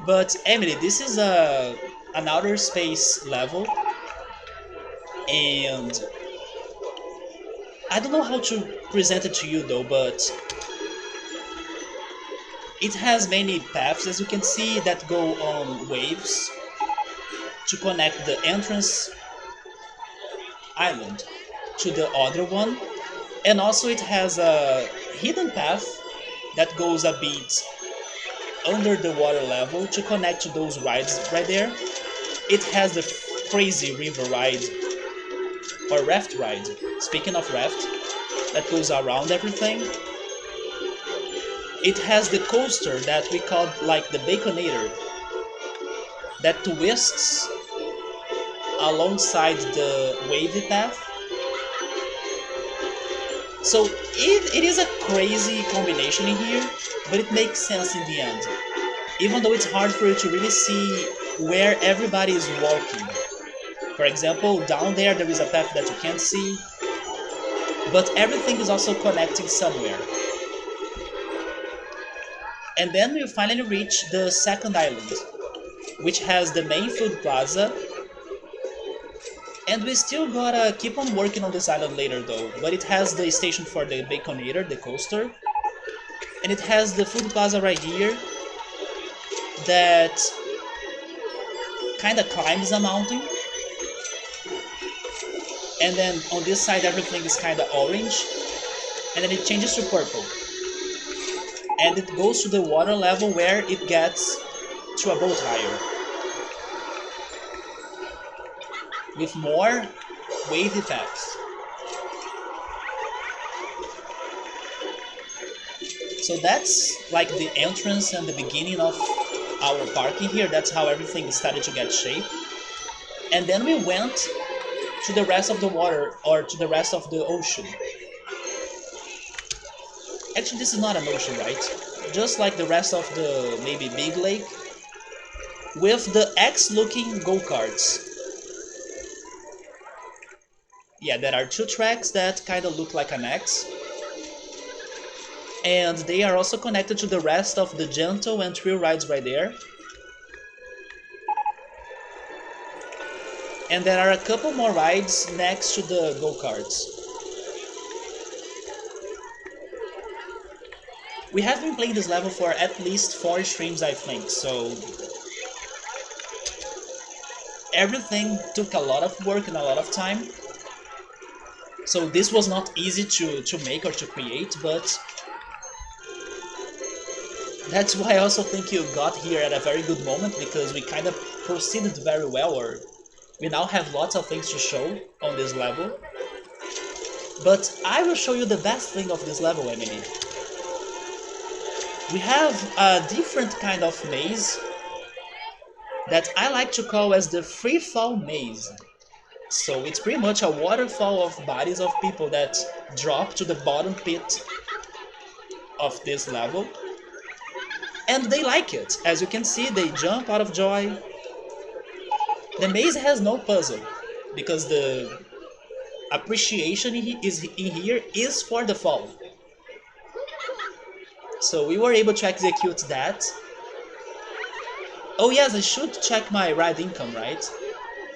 But Emily, this is an outer space level, and I don't know how to present it to you though, but it has many paths, as you can see, that go on waves to connect the entrance island to the other one, and also it has a hidden path that goes a bit under the water level to connect to those rides right there. It has the crazy river ride or raft ride. Speaking of raft, that goes around everything. It has the coaster that we call like the Baconator that twists alongside the wavy path. So it is a crazy combination in here, but it makes sense in the end. Even though it's hard for you to really see where everybody is walking. For example, down there is a path that you can't see, but everything is also connecting somewhere. And then we finally reach the second island, which has the main food plaza. And we still gotta keep on working on this island later though, but it has the station for the Baconator, the coaster. And it has the food plaza right here that kinda climbs a mountain. And then on this side everything is kinda orange. and then it changes to purple. And it goes to the water level where it gets to a boat higher with more wavy paths. So that's like the entrance and the beginning of our parking here. That's how everything started to get shape. And then we went to the rest of the water, or to the rest of the ocean. Actually, this is not an ocean, right? Just like the rest of the maybe big lake, with the X-looking go-karts. Yeah, there are two tracks that kind of look like an X. And they are also connected to the rest of the gentle and thrill rides right there. And there are a couple more rides next to the go-karts. We have been playing this level for at least 4 streams, I think, so everything took a lot of work and a lot of time. So this was not easy to make or to create, but that's why I also think you got here at a very good moment, because we kind of proceeded very well, or we now have lots of things to show on this level. But I will show you the best thing of this level, Emily. We have a different kind of maze that I like to call as the free fall maze. So it's pretty much a waterfall of bodies of people that drop to the bottom pit of this level. And they like it. As you can see, they jump out of joy. The maze has no puzzle, because the appreciation in here is for the fall. So we were able to execute that. Oh yes, I should check my ride income, right?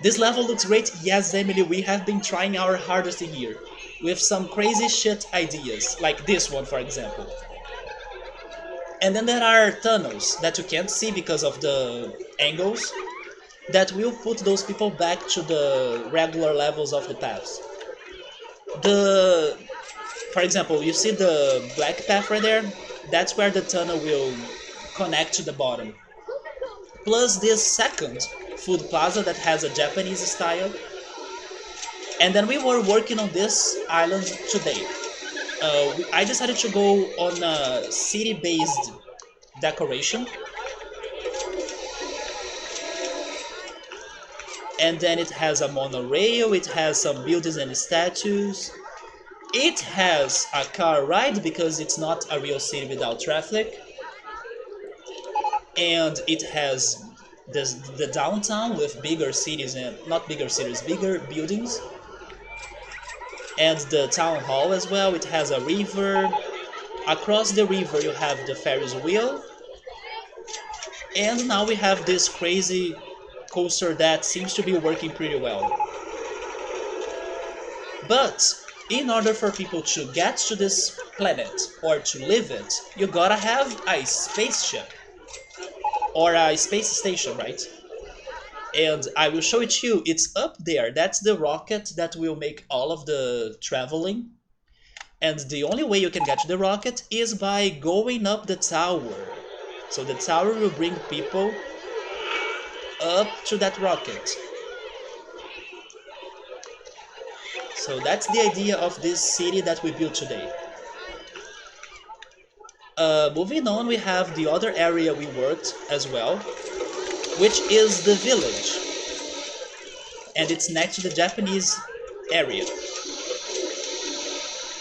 This level looks great. Yes, Emily, we have been trying our hardest in here, with some crazy shit ideas, like this one for example. And then there are tunnels that you can't see because of the angles, that will put those people back to the regular levels of the paths. For example, you see the black path right there? That's where the tunnel will connect to the bottom. Plus this second food plaza that has a Japanese style. And then we were working on this island today. I decided to go on a city-based decoration. And then it has a monorail, it has some buildings and statues. It has a car ride because it's not a real city without traffic. And it has the downtown with bigger cities, and not bigger cities, bigger buildings. And the town hall as well. It has a river. Across the river you have the Ferris wheel. And now we have this crazy coaster that seems to be working pretty well. But in order for people to get to this planet or to live it, you gotta have a spaceship or a space station, right? And I will show it to you. It's up there. That's the rocket that will make all of the traveling. And the only way you can get to the rocket is by going up the tower. So the tower will bring people up to that rocket. So that's the idea of this city that we built today. Moving on, we have the other area we worked as well, which is the village. And it's next to the Japanese area.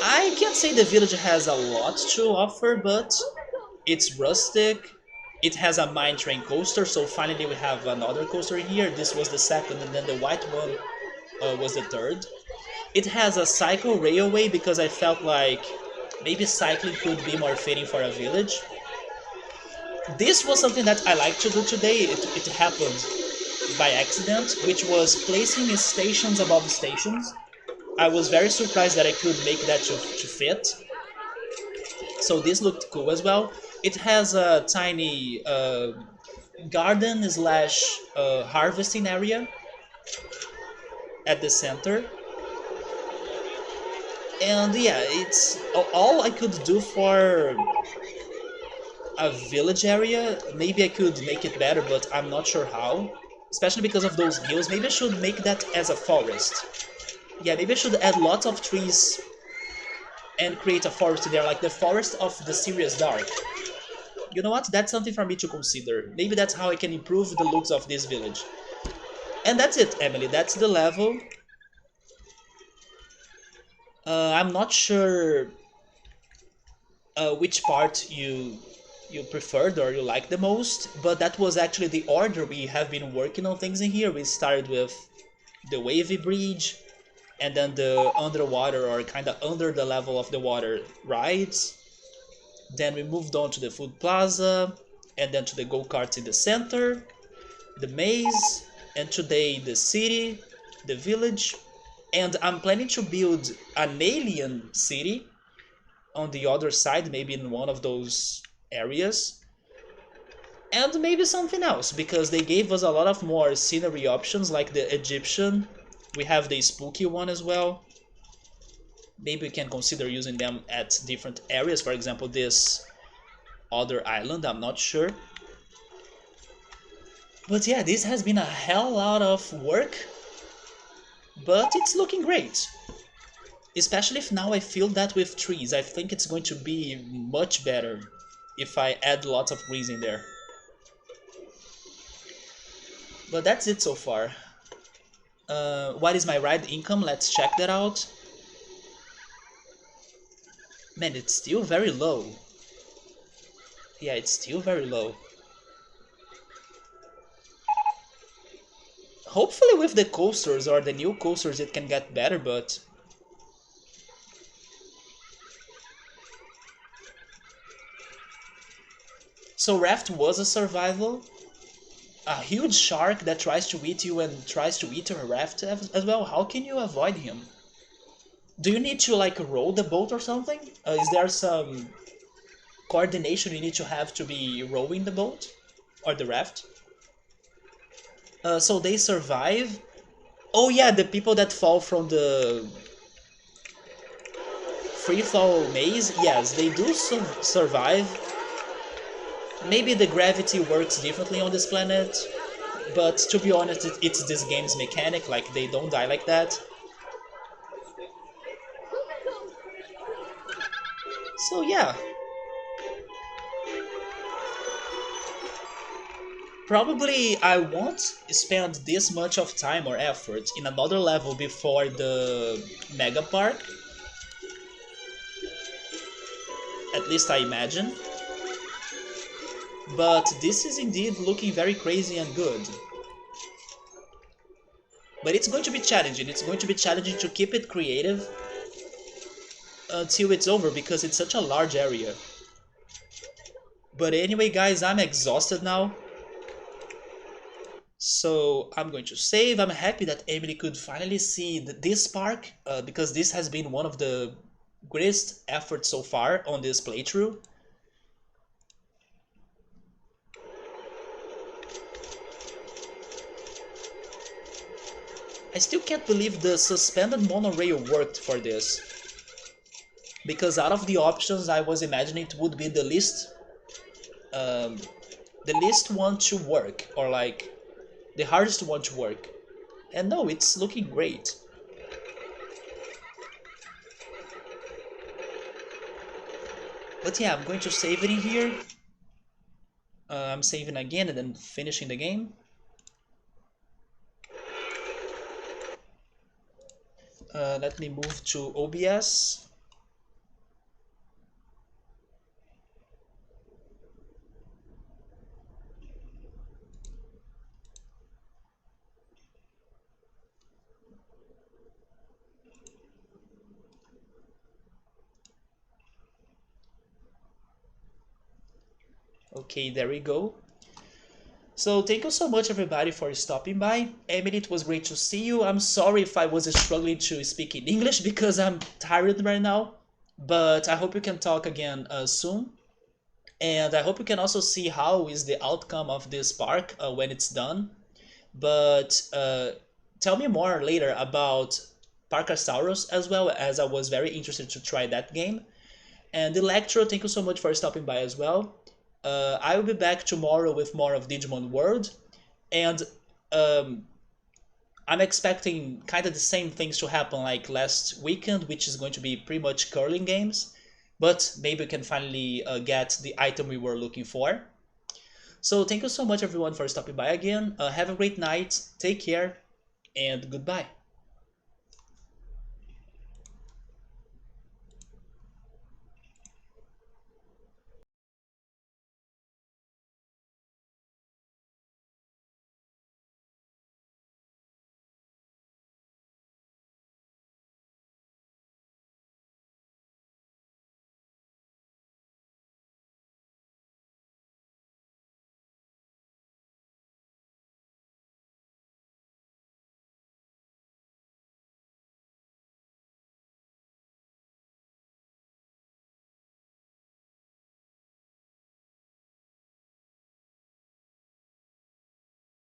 I can't say the village has a lot to offer, but it's rustic. It has a mine train coaster, so finally we have another coaster in here. This was the second, and then the white one was the third. It has a cycle railway because I felt like maybe cycling could be more fitting for a village. This was something that I liked to do today. It happened by accident, which was placing stations above stations. I was very surprised that I could make that to fit. So this looked cool as well. It has a tiny garden slash harvesting area at the center. And yeah, it's all I could do for a village area. Maybe I could make it better, but I'm not sure how. Especially because of those hills. Maybe I should make that as a forest. Yeah, maybe I should add lots of trees and create a forest there, like the forest of the Serious Dark. You know what? That's something for me to consider. Maybe that's how I can improve the looks of this village. And that's it, Emily. That's the level. I'm not sure which part you preferred or you like the most, but that was actually the order we have been working on things in here. We started with the wavy bridge, and then the underwater or kind of under the level of the water rides. Then we moved on to the food plaza, and then to the go-karts in the center, the maze, and today the city, the village, and I'm planning to build an alien city on the other side, maybe in one of those areas, and maybe something else because they gave us a lot of more scenery options like the Egyptian. We have the spooky one as well. Maybe we can consider using them at different areas, for example this other island, I'm not sure. But yeah, this has been a hell lot of work, but it's looking great. Especially if now I fill that with trees. I think it's going to be much better if I add lots of trees in there. But that's it so far. What is my ride income? Let's check that out. Man, it's still very low. Yeah, it's still very low. Hopefully with the coasters or the new coasters it can get better, but... So Raft was a survival. A huge shark that tries to eat you and tries to eat your raft as well. How can you avoid him? Do you need to like roll the boat or something? Is there some coordination you need to be rowing the boat or the raft? So they survive. Oh yeah, the people that fall from the free fall maze. Yes, they do survive. Maybe the gravity works differently on this planet, but to be honest, it's this game's mechanic. Like they don't die like that. So yeah, probably I won't spend this much of time or effort in another level before the Mega Park. At least I imagine. But this is indeed looking very crazy and good. But it's going to be challenging. It's going to be challenging to keep it creative until it's over because it's such a large area. But anyway, guys, I'm exhausted now. So I'm going to save. I'm happy that Emily could finally see this park because this has been one of the greatest efforts so far on this playthrough. I still can't believe the suspended monorail worked for this. Because out of the options I was imagining it would be the least one to work, or like the hardest one to work. And no, it's looking great. But yeah, I'm going to save it in here. I'm saving again and then finishing the game. Let me move to OBS. Okay, there we go. So thank you so much everybody for stopping by. Emily, it was great to see you. I'm sorry if I was struggling to speak in English because I'm tired right now. But I hope we can talk again soon. And I hope you can also see how is the outcome of this park when it's done. But tell me more later about Parkasaurus as well, as I was very interested to try that game. And Electro, thank you so much for stopping by as well. I will be back tomorrow with more of Digimon World, and um, I'm expecting kind of the same things to happen like last weekend, which is going to be pretty much curling games, but maybe we can finally get the item we were looking for. So thank you so much everyone for stopping by again. Have a great night, take care, and goodbye.